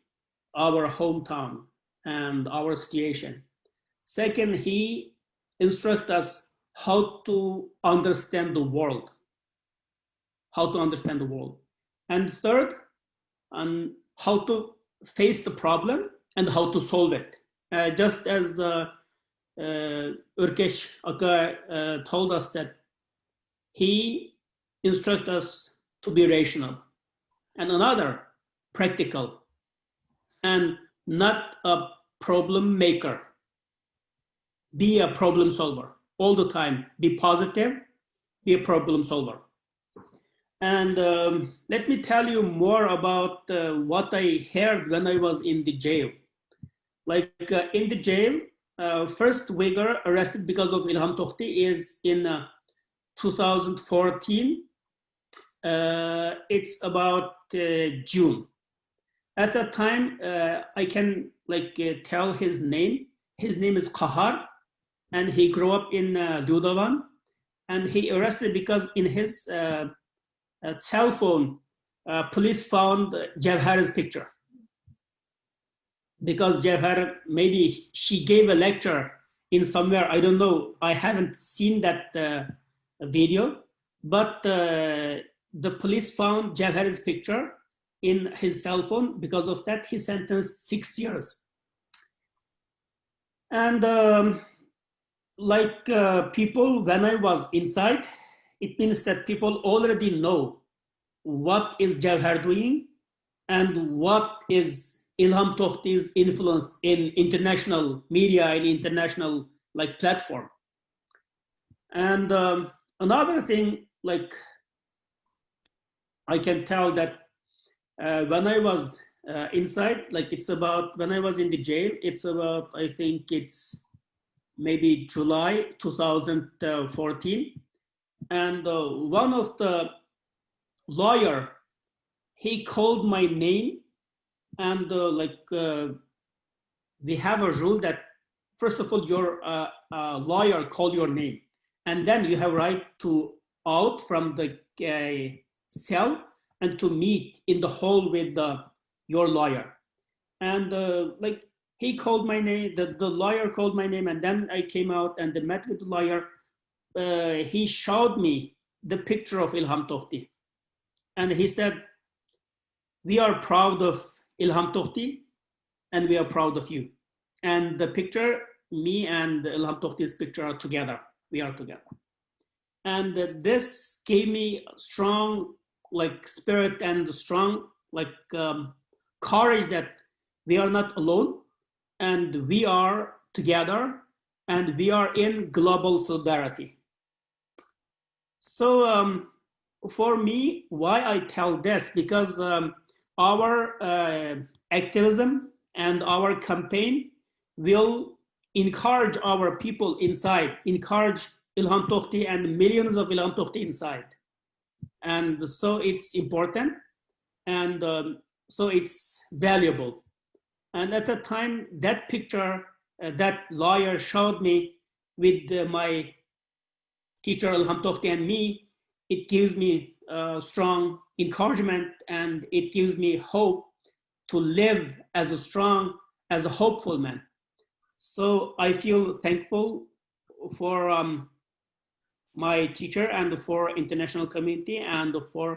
our hometown, and our situation. Second, he instructed us how to understand the world, And third, how to face the problem and how to solve it. Just as Urkesh Aka told us that he instructed us to be rational, and another, practical, and not a problem maker. Be a problem solver all the time. Be positive, be a problem solver. And let me tell you more about what I heard when I was in the jail. In the jail, first Uyghur arrested because of Ilham Tohti is in 2014. It's about June. At that time, I can tell his name. His name is Kahar, and he grew up in Dudavan, and he arrested because in his cell phone, police found Jawhar's picture. Because Jawhar, maybe she gave a lecture in somewhere, I don't know, I haven't seen that video, but the police found Jawhar's picture in his cell phone. Because of that, he sentenced 6 years. And people, when I was inside, it means that people already know what is Jawhar doing and what is Ilham Tohti's influence in international media and international platform. And another thing, I can tell that when I was inside, when I was in the jail, it's about, I think it's maybe July 2014. And one of the lawyer, he called my name, and we have a rule that first of all, your lawyer call your name, and then you have right to out from the cell and to meet in the hall with your lawyer. And he called my name, the lawyer called my name, and then I came out and met with the lawyer. He showed me the picture of Ilham Tohti, and he said, "We are proud of Ilham Tohti, and we are proud of you." And the picture, me and Ilham Tohti's picture are together. We are together. And this gave me strong spirit and strong courage that we are not alone, and we are together, and we are in global solidarity. So for me, why I tell this, because our activism and our campaign will encourage our people inside, encourage Ilham Tohti and millions of Ilham Tohti inside. And so it's important, and so it's valuable. And at the time, that picture, that lawyer showed me with my teacher Ilham Tohti and me, it gives me strong encouragement, and it gives me hope to live as a strong, as a hopeful man. So I feel thankful for my teacher and for international community and for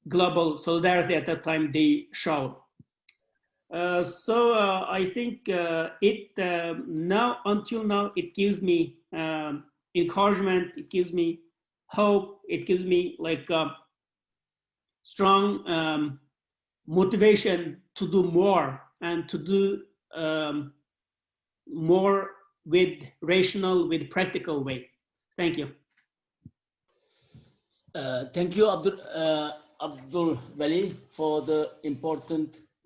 global solidarity at that time they showed. So I think now, until now, it gives me encouragement, it gives me hope, it gives me strong motivation to do more, and to do more with rational, with practical way. Thank you. Thank you, Abdul Wali for the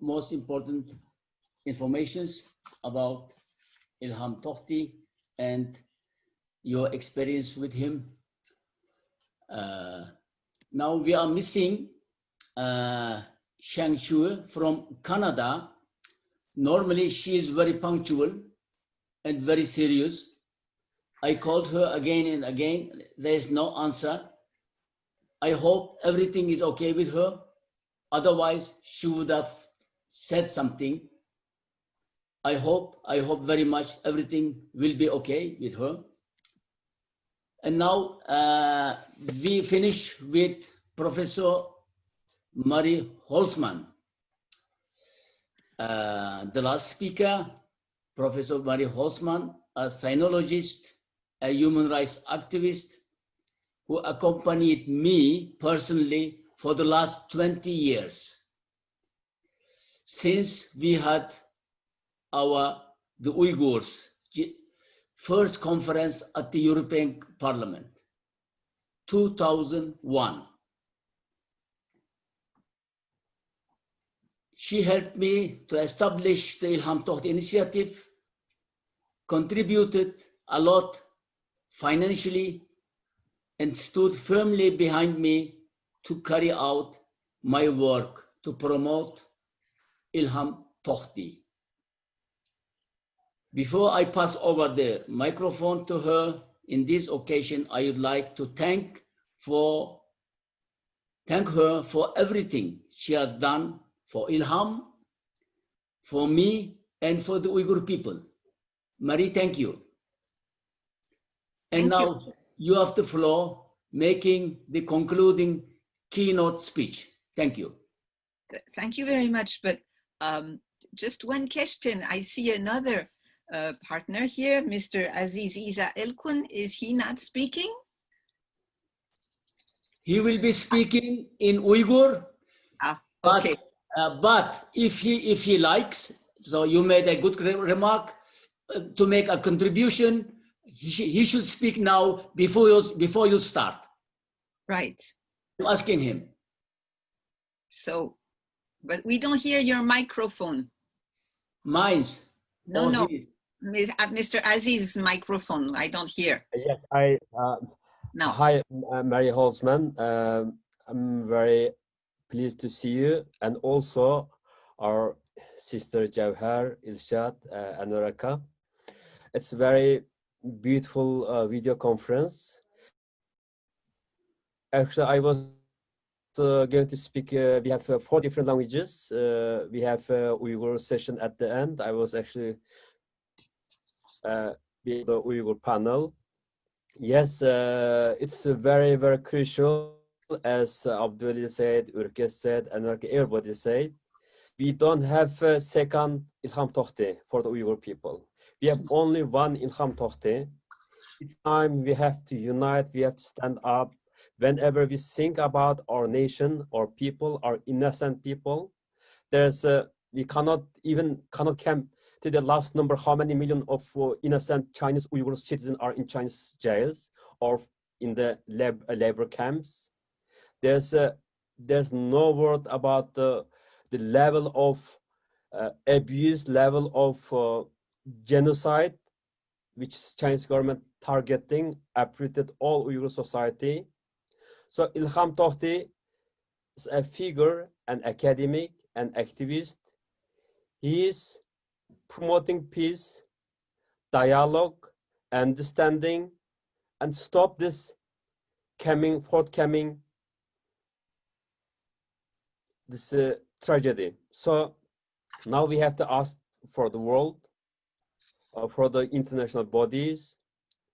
most important informations about Ilham Tohti and your experience with him. Now we are missing Shang Shu from Canada. Normally she is very punctual and very serious. I called her again and again. There is no answer. I hope everything is okay with her. Otherwise, she would have said something. I hope very much everything will be okay with her. And now we finish with Professor Marie Holzman. The last speaker, Professor Marie Holzman, a sinologist, a human rights activist who accompanied me personally for the last 20 years. Since we had the Uyghurs first conference at the European Parliament, 2001. She helped me to establish the Ilham Tohti initiative, contributed a lot financially, and stood firmly behind me to carry out my work to promote Ilham Tohti. Before I pass over the microphone to her, in this occasion, I would like to thank her for everything she has done for Ilham, for me, and for the Uyghur people. Marie, thank you. And now you have the floor, making the concluding keynote speech. Thank you. Thank you very much. But just one question. I see another partner here, Mr. Aziz Isa Elkun. Is he not speaking? He will be speaking in Uyghur. Okay. But if he likes, so you made a good remark, to make a contribution, he should speak now before you start. Right. I'm asking him. So, but we don't hear your microphone. Mine's? No. Mr. Aziz's microphone, I don't hear. Yes, No. Hi, Marie Holzman. I'm very pleased to see you, and also our sister Jawhar, Ilshad, and Noraka. It's a very beautiful video conference. Actually, I was going to speak. We have 4 different languages. We have Uyghur session at the end. I was actually being the Uyghur panel. Yes, it's very, very crucial, as Abdul said, Urke said, and everybody said. We don't have a second Ilham Tohti for the Uyghur people. We have only one Ilham Tohti. It's time we have to unite, we have to stand up. Whenever we think about our nation, our people, our innocent people, we cannot count to the last number how many million of innocent Chinese Uyghur citizens are in Chinese jails or in the labor camps. There's no word about the level of abuse, level of genocide, which Chinese government targeting, uprooted all Uyghur society. So Ilham Tohti is a figure, an academic, an activist. He is promoting peace, dialogue, understanding, and stop this forthcoming tragedy. So now we have to ask for the world, for the international bodies,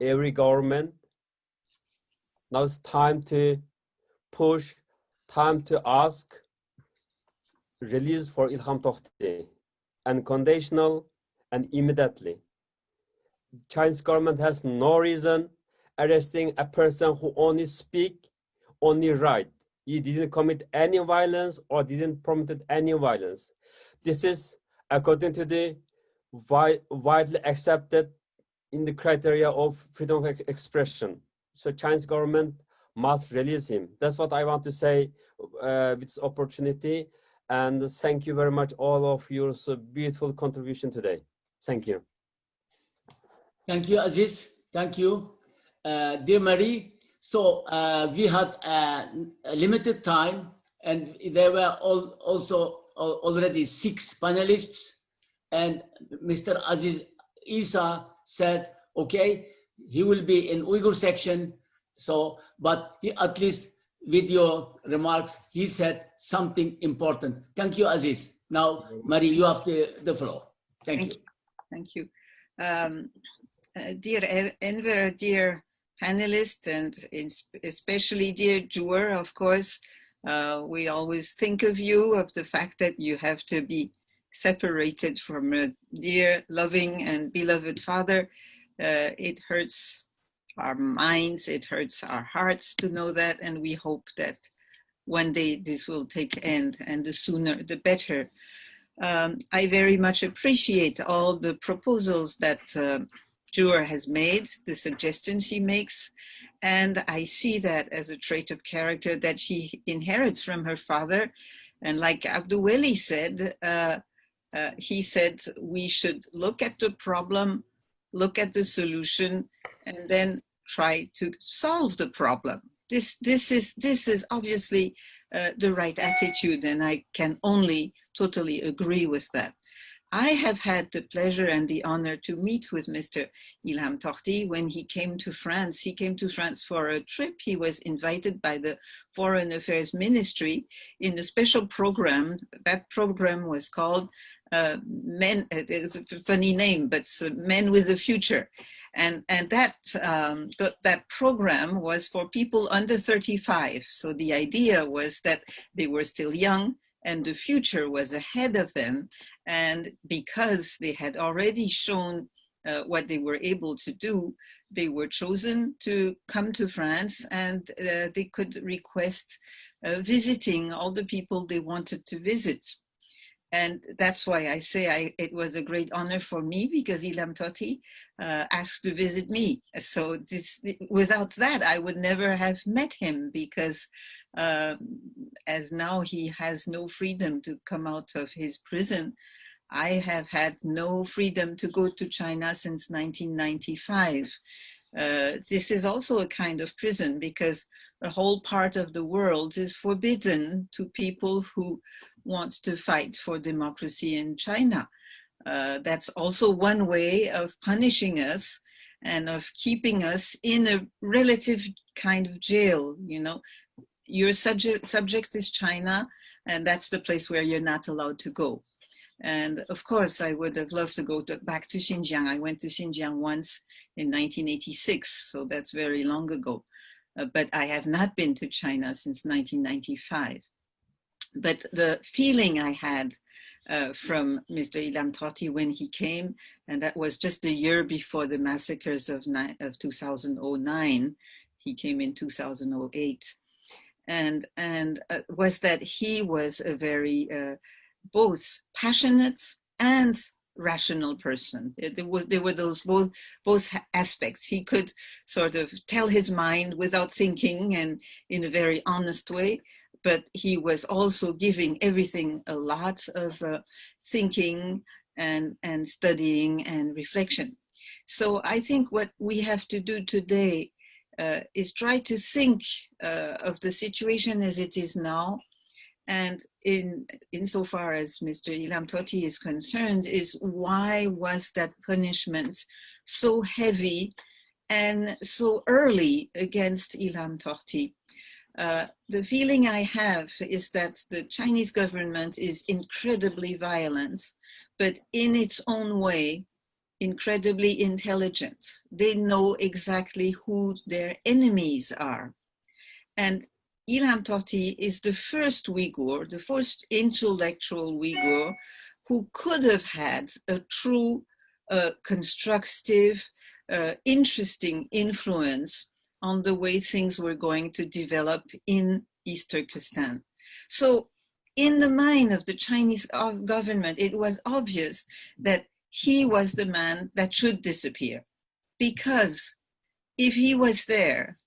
every government. Now it's time to push, time to ask, release for Ilham Tohti, unconditional and immediately. Chinese government has no reason arresting a person who only speak, only write. He didn't commit any violence or didn't promote any violence. This is according to the widely accepted in the criteria of freedom of expression. So Chinese government must release him. That's what I want to say with this opportunity, and thank you very much all of your beautiful contribution today. Thank you. Thank you, Aziz. Thank you, dear Marie. So we had a limited time, and there were also already 6 panelists, and Mr. Aziz Isa said, okay, he will be in Uyghur section. So, but he, at least with your remarks, he said something important. Thank you, Aziz. Now, Marie, you have the floor. Thank you. Thank you. Dear Enver, dear panelists, and especially dear Jur, of course, we always think of you, of the fact that you have to be separated from a dear, loving, and beloved father. It hurts our minds, it hurts our hearts to know that, and we hope that one day this will take end, and the sooner the better. I very much appreciate all the proposals that Jur has made, the suggestions he makes, and I see that as a trait of character that she inherits from her father. And like Abdulweli said, he said we should look at the problem, look at the solution, and then try to solve the problem. This is obviously the right attitude, and I can only totally agree with that. I have had the pleasure and the honor to meet with Mr. Ilham Tohti when he came to France. He came to France for a trip. He was invited by the Foreign Affairs Ministry in a special program. That program was called Men, it was a funny name, but Men with a Future. And that program was for people under 35. So the idea was that they were still young, and the future was ahead of them. And because they had already shown what they were able to do, they were chosen to come to France, and they could request visiting all the people they wanted to visit. And that's why I say it was a great honor for me, because Ilham Tohti asked to visit me. So without that, I would never have met him, because as now he has no freedom to come out of his prison, I have had no freedom to go to China since 1995. This is also a kind of prison, because the whole part of the world is forbidden to people who want to fight for democracy in China. That's also one way of punishing us and of keeping us in a relative kind of jail. You know, your subject is China, and that's the place where you're not allowed to go. And of course, I would have loved to go back to Xinjiang. I went to Xinjiang once in 1986, so that's very long ago. But I have not been to China since 1995. But the feeling I had from Mr. Ilham Tohti when he came, and that was just a year before the massacres of 2009, he came in 2008, and was that he was a very both passionate and rational person. There were those both aspects. He could sort of tell his mind without thinking and in a very honest way, but he was also giving everything a lot of thinking and studying and reflection. So I think what we have to do today is try to think of the situation as it is now. And insofar as Mr. Ilham Tohti is concerned, is why was that punishment so heavy and so early against Ilham Tohti? The feeling I have is that the Chinese government is incredibly violent, but in its own way, incredibly intelligent. They know exactly who their enemies are. And Ilham Tohti is the first Uyghur, the first intellectual Uyghur who could have had a true, constructive, interesting influence on the way things were going to develop in East Turkestan. So in the mind of the Chinese government, it was obvious that he was the man that should disappear, because if he was there,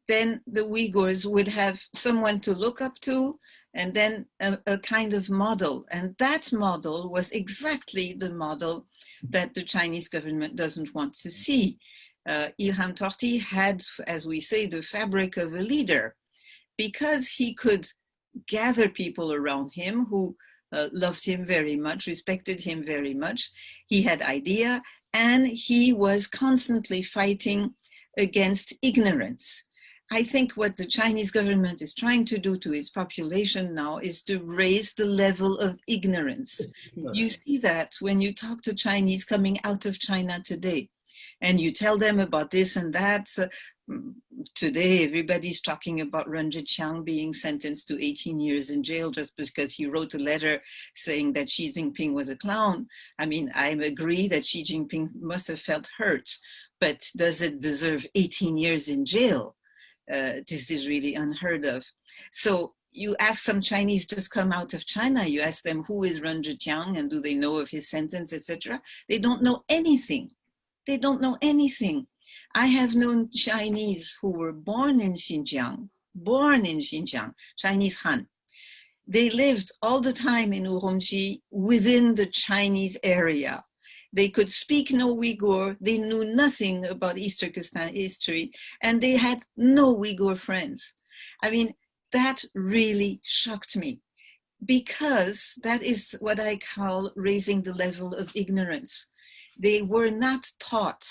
then the Uyghurs would have someone to look up to, and then a kind of model. And that model was exactly the model that the Chinese government doesn't want to see. Ilham Tohti had, as we say, the fabric of a leader, because he could gather people around him who loved him very much, respected him very much. He had idea, and he was constantly fighting against ignorance. I think what the Chinese government is trying to do to its population now is to raise the level of ignorance. You see that when you talk to Chinese coming out of China today, and you tell them about this and that. Today, everybody's talking about Ren Zhiqiang being sentenced to 18 years in jail just because he wrote a letter saying that Xi Jinping was a clown. I mean, I agree that Xi Jinping must have felt hurt, but does it deserve 18 years in jail? This is really unheard of. So you ask some Chinese just come out of China, you ask them who is Ren Zhiqiang and do they know of his sentence, etc. They don't know anything. They don't know anything. I have known Chinese who were born in Xinjiang, Chinese Han. They lived all the time in Urumqi within the Chinese area. They could speak no Uyghur, they knew nothing about East Turkestan history, and they had no Uyghur friends. I mean, that really shocked me, because that is what I call raising the level of ignorance. They were not taught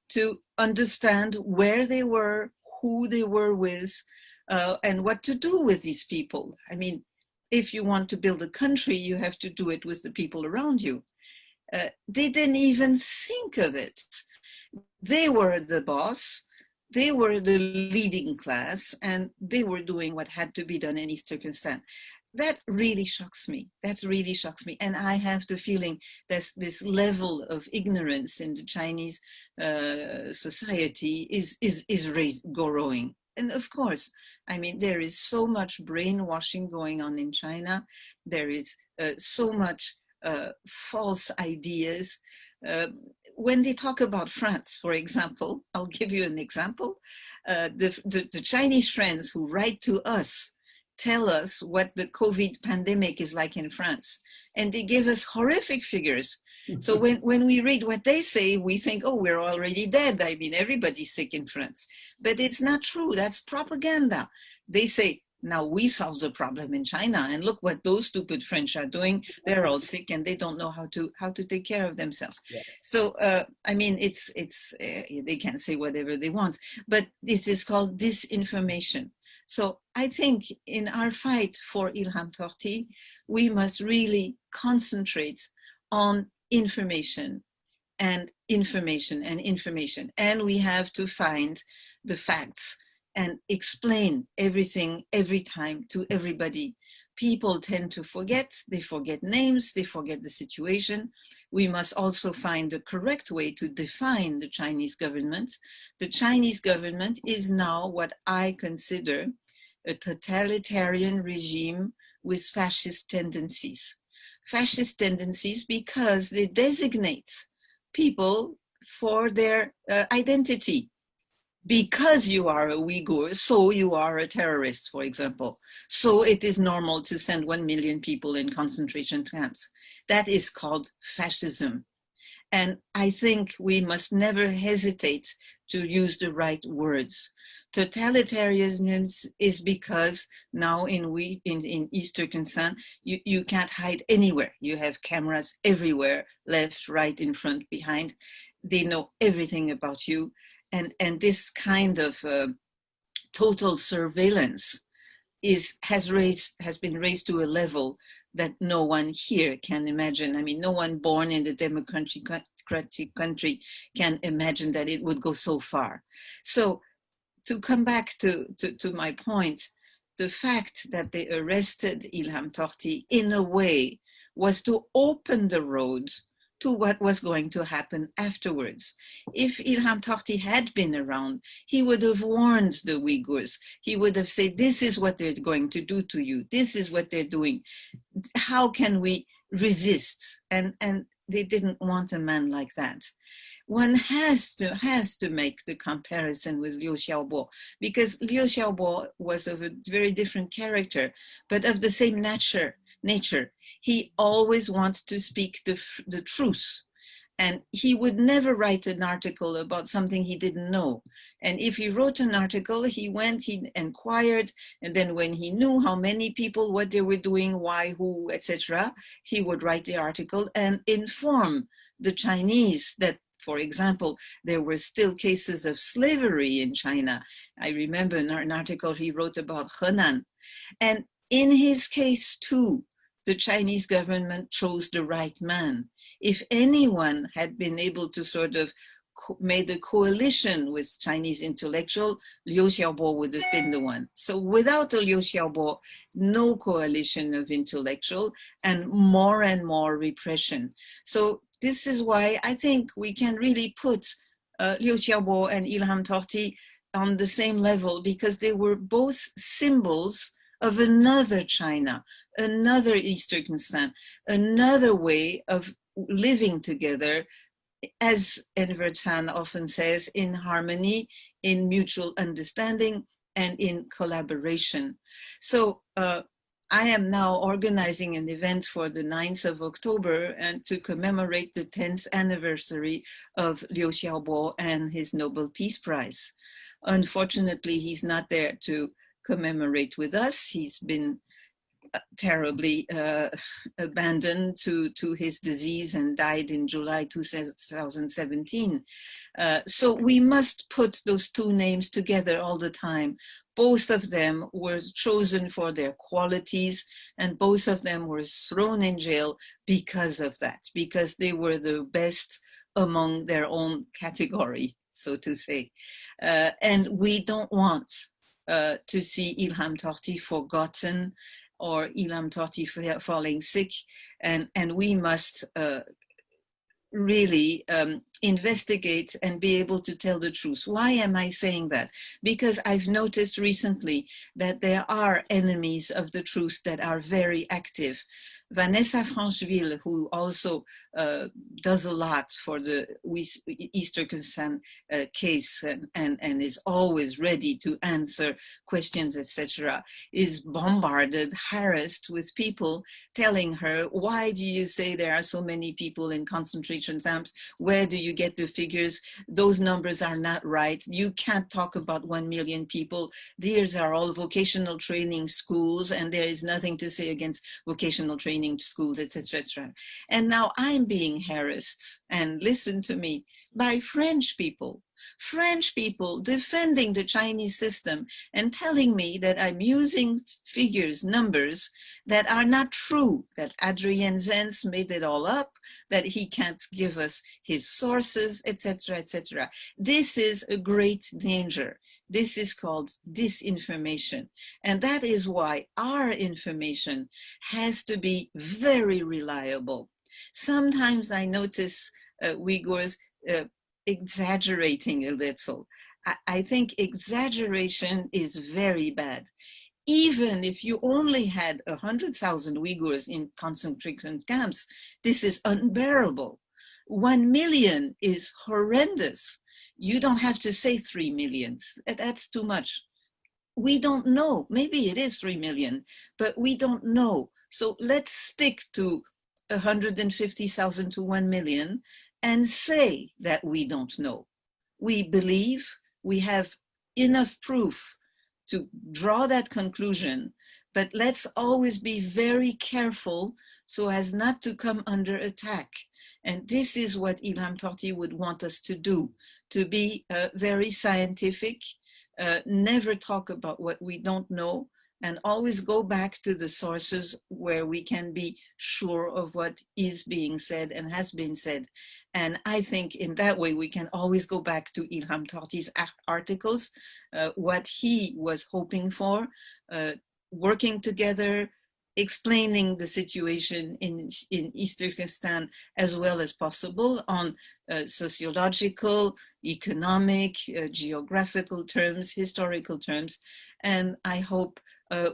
to understand where they were, who they were with, and what to do with these people. I mean, if you want to build a country, you have to do it with the people around you. They didn't even think of it. They were the boss, they were the leading class, and they were doing what had to be done in East Turkestan. That really shocks me. That really shocks me. And I have the feeling that this level of ignorance in the Chinese society is growing. And of course, I mean, there is so much brainwashing going on in China. There is so much false ideas. When they talk about France, for example, I'll give you an example. The Chinese friends who write to us tell us what the COVID pandemic is like in France. And they give us horrific figures. So when we read what they say, we think, oh, we're already dead. I mean, everybody's sick in France. But it's not true. That's propaganda. They say, now we solved the problem in China, and look what those stupid French are doing. They're all sick and they don't know how to take care of themselves. Yeah. So I mean, they can say whatever they want, but this is called disinformation. So I think in our fight for Ilham Tohti, we must really concentrate on information and information and information, and we have to find the facts and explain everything every time to everybody. People tend to forget, they forget names, they forget the situation. We must also find the correct way to define the Chinese government. The Chinese government is now what I consider a totalitarian regime with fascist tendencies. Fascist tendencies because they designate people for their identity. Because you are a Uyghur, so you are a terrorist, for example. So it is normal to send 1 million people in concentration camps. That is called fascism. And I think we must never hesitate to use the right words. Totalitarianism is because now in East Turkestan, you can't hide anywhere. You have cameras everywhere, left, right, in front, behind. They know everything about you. And this kind of total surveillance has been raised to a level that no one here can imagine. I mean, no one born in the democratic country can imagine that it would go so far. So to come back to my point, the fact that they arrested Ilham Tohti in a way was to open the road to what was going to happen afterwards. If Ilham Tohti had been around, he would have warned the Uyghurs. He would have said, this is what they're going to do to you. This is what they're doing. How can we resist? And they didn't want a man like that. one has to make the comparison with Liu Xiaobo, because Liu Xiaobo was of a very different character, but of the same nature. He always wants to speak the truth. And he would never write an article about something he didn't know. And if he wrote an article, he inquired, and then when he knew how many people, what they were doing, why, who, etc., he would write the article and inform the Chinese that, for example, there were still cases of slavery in China. I remember an article he wrote about Henan. And in his case too, the Chinese government chose the right man. If anyone had been able to sort of made a coalition with Chinese intellectual, Liu Xiaobo would have been the one. So without a Liu Xiaobo, no coalition of intellectual and more repression. So this is why I think we can really put Liu Xiaobo and Ilham Tohti on the same level, because they were both symbols of another China, another East Turkestan, another way of living together, as Enver Tan often says, in harmony, in mutual understanding, and in collaboration. So I am now organizing an event for the 9th of October and to commemorate the 10th anniversary of Liu Xiaobo and his Nobel Peace Prize. Unfortunately, he's not there to commemorate with us. He's been terribly abandoned to his disease and died in July 2017. So we must put those two names together all the time. Both of them were chosen for their qualities, and both of them were thrown in jail because of that, because they were the best among their own category, so to say. And we don't want to see Ilham Tohti forgotten or Ilham Tohti falling sick, and we must really investigate and be able to tell the truth. Why am I saying that? Because I've noticed recently that there are enemies of the truth that are very active. Vanessa Francheville, who also does a lot for the East Turkestan case and is always ready to answer questions, etc., is bombarded, harassed with people telling her, why do you say there are so many people in concentration camps? Where do you get the figures? Those numbers are not right. You can't talk about 1 million people. These are all vocational training schools, and there is nothing to say against vocational training schools, etc., etc. And now I'm being harassed, and listen to me, by French people defending the Chinese system and telling me that I'm using figures, numbers that are not true, that Adrien Zenz made it all up, that he can't give us his sources, etc., etc. This is a great danger. This is called disinformation. And that is why our information has to be very reliable. Sometimes I notice Uyghurs exaggerating a little. I think exaggeration is very bad. Even if you only had 100,000 Uyghurs in concentration camps, this is unbearable. 1 million is horrendous. You don't have to say 3 million. That's too much. We don't know. Maybe it is 3 million, but we don't know. So let's stick to 150,000 to 1 million and say that we don't know. We believe we have enough proof to draw that conclusion, but let's always be very careful so as not to come under attack. And this is what Ilham Tohti would want us to do, to be very scientific, never talk about what we don't know, and always go back to the sources where we can be sure of what is being said and has been said. And I think in that way, we can always go back to Ilham Tohti's articles, what he was hoping for, working together, explaining the situation in East Turkestan as well as possible on sociological, economic, geographical terms, historical terms. And I hope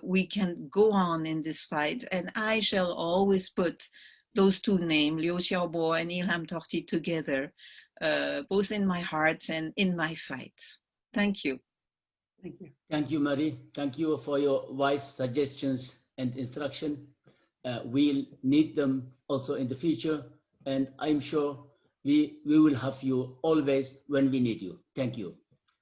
we can go on in this fight. And I shall always put those two names, Liu Xiaobo and Ilham Tohti, together, both in my heart and in my fight. Thank you. Thank you. Thank you, Marie. Thank you for your wise suggestions and instruction. We'll need them also in the future, and I'm sure we will have you always when we need you. Thank you.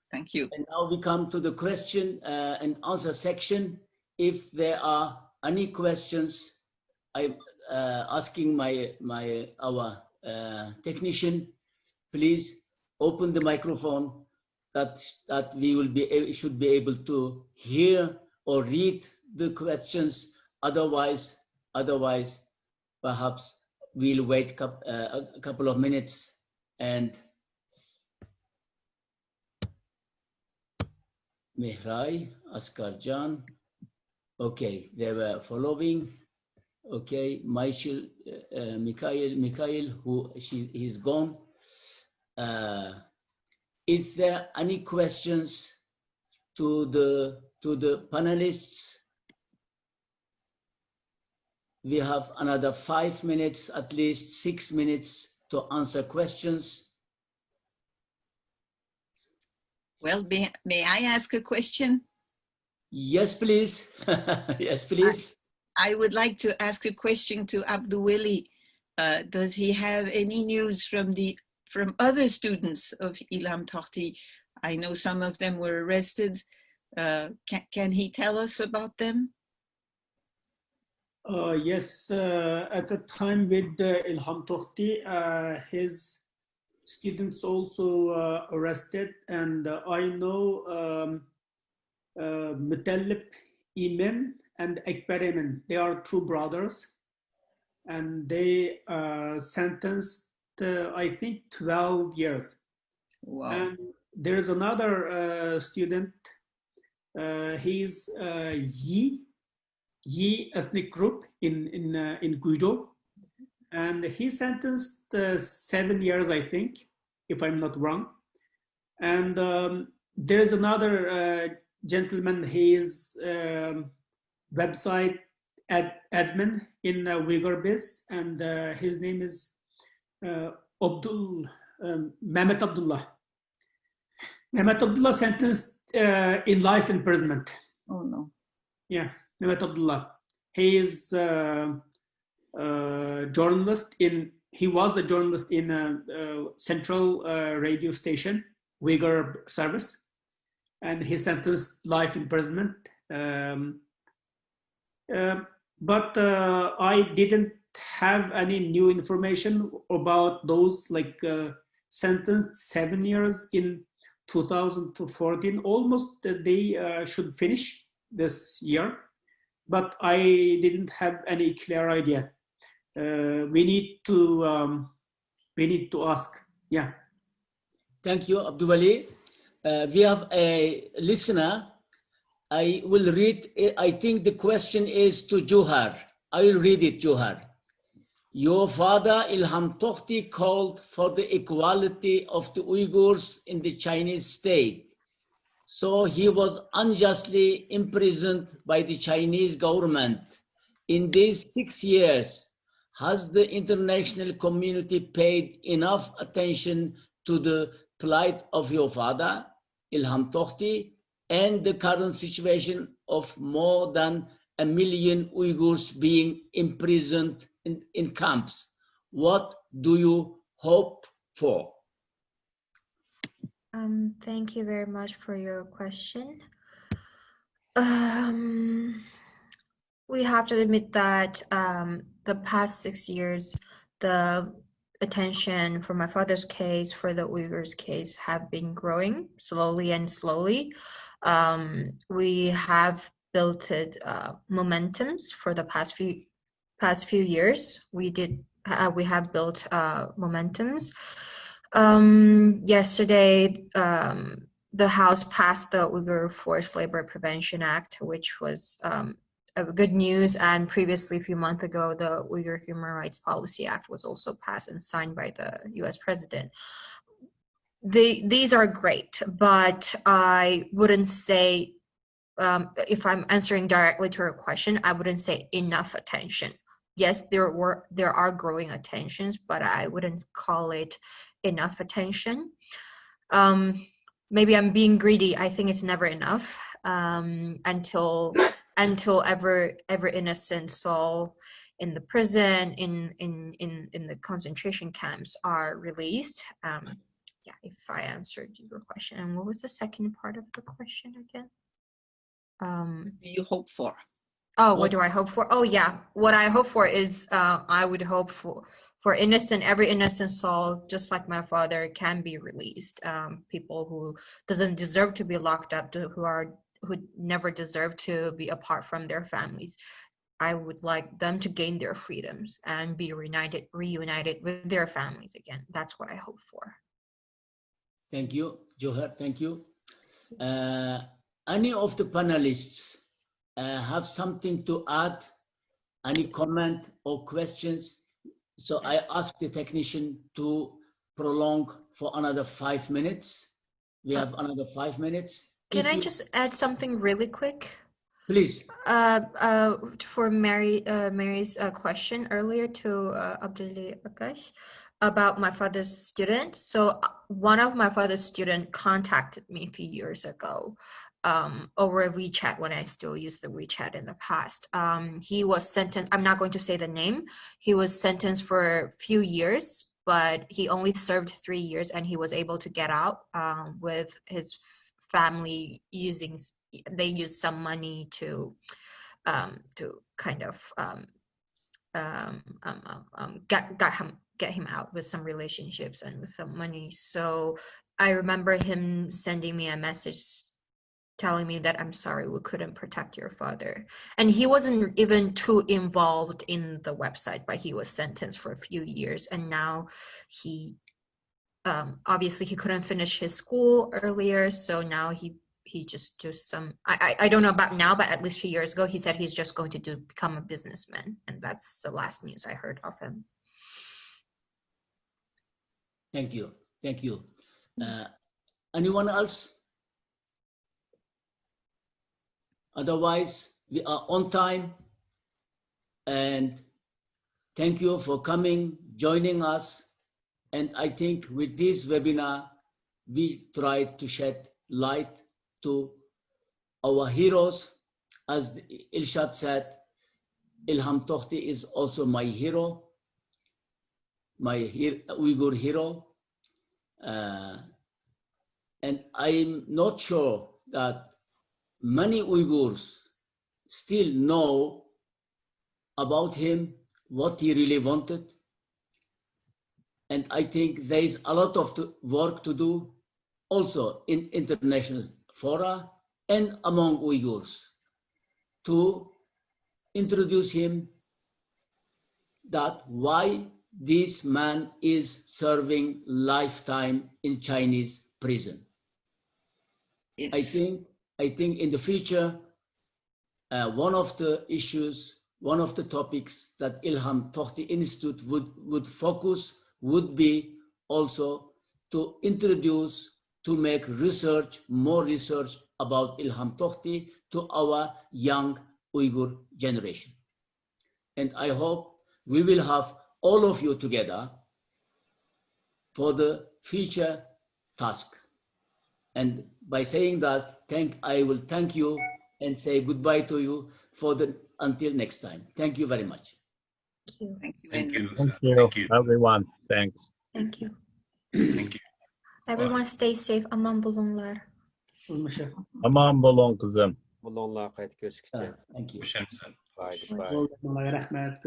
Thank you. And now we come to the question and answer section. If there are any questions, I'm asking our technician, please open the microphone that we should be able to hear or read the questions. Otherwise, perhaps we'll wait a couple of minutes and Mihrai, Askarjan. Okay, they were following. Okay, Mikhail, he's gone. Is there any questions to the panelists? We have another 5 minutes, at least 6 minutes to answer questions. Well, may I ask a question? Yes, please. Yes, please. I would like to ask a question to Abdouweli. Does he have any news from other students of Ilham Tohti? I know some of them were arrested. Can he tell us about them? Yes, at the time with Ilham Tohti, his students also arrested, and I know Mutallib Iman and Ekber Iman, they are two brothers, and they sentenced I think 12 years. Wow. And there's another student, he's Yi ethnic group in Guido, and he sentenced 7 years, I think, if I'm not wrong. And there's another gentleman, his website admin in Uyghur Biz, and his name is Mehmet Abdullah. Mehmet Abdullah sentenced in life imprisonment. Oh no. Yeah, Mehmet Abdullah. He is journalist he was a journalist in a central radio station, Uyghur service, and he sentenced life imprisonment. But I didn't have any new information about those, like sentenced 7 years in 2014. Almost they should finish this year, but I didn't have any clear idea. We need to ask. Yeah. Thank you, Abdouweli. We have a listener. I will read. I think the question is to Johar. I will read it, Johar. Your father, Ilham Tohti, called for the equality of the Uyghurs in the Chinese state. So he was unjustly imprisoned by the Chinese government. In these 6 years, has the international community paid enough attention to the plight of your father, Ilham Tohti, and the current situation of more than 1 million Uyghurs being imprisoned in camps? What do you hope for? Thank you very much for your question. We have to admit that the past 6 years, the attention for my father's case, for the Uyghurs case, have been growing slowly and slowly. We have built momentums for the past few years. We have built momentums. Yesterday, the House passed the Uyghur Forced Labor Prevention Act, which was good news. And previously, a few months ago, the Uyghur Human Rights Policy Act was also passed and signed by the US president. These are great, but I wouldn't say, if I'm answering directly to your question, I wouldn't say enough attention. yes, there are growing attentions, but I wouldn't call it enough attention. Maybe I'm being greedy. I think it's never enough until ever innocent soul in the prison, in the concentration camps are released. Yeah, if I answered your question. And what was the second part of the question again? What do you hope for? Oh, what do I hope for? Oh, yeah. What I hope for is I would hope for every innocent soul, just like my father, can be released. People who doesn't deserve to be locked up, who never deserve to be apart from their families. I would like them to gain their freedoms and be reunited with their families again. That's what I hope for. Thank you, Johar. Thank you. Any of the panelists have something to add? Any comment or questions? So Yes. I ask the technician to prolong for another 5 minutes. We have another 5 minutes. Can I just add something really quick? Please. For Mary's question earlier to Abdullah Akash about my father's student. So one of my father's student contacted me a few years ago over WeChat when I still used the WeChat in the past. He was sentenced, I'm not going to say the name, he was sentenced for a few years, but he only served 3 years and he was able to get out with his family they used some money to kind of get him out with some relationships and with some money. So I remember him sending me a message telling me that I'm sorry, we couldn't protect your father. And he wasn't even too involved in the website, but he was sentenced for a few years. And now he obviously he couldn't finish his school earlier, so now he just does some, I don't know about now, but at least a few years ago he said he's just going to become a businessman, and that's the last news I heard of him. Thank you. Anyone else? Otherwise, we are on time, and thank you for coming, joining us. And I think with this webinar, we try to shed light to our heroes. As Ilshad said, Ilham Tohti is also my hero, my Uyghur hero. And I'm not sure that many Uyghurs still know about him, what he really wanted. And I think there is a lot of work to do also in international fora and among Uyghurs to introduce him that why this man is serving lifetime in Chinese prison. Yes. I think in the future, one of the issues, one of the topics that Ilham Tohti Institute would focus would be also to introduce, to make research, more research about Ilham Tohti to our young Uyghur generation. And I hope we will have all of you together for the future task. And by saying that, I will thank you and say goodbye to you until next time. Thank you very much. Thank you. Thank you. Thank you, everyone. Thanks. Thank you. Thank you. Everyone stay safe. Aman bulunlar. Aman bolon kızım. Bulonlar qayt görüşkice. Thank you. Hoşçakalın. Haydi, Hoş. bye. Rahmet.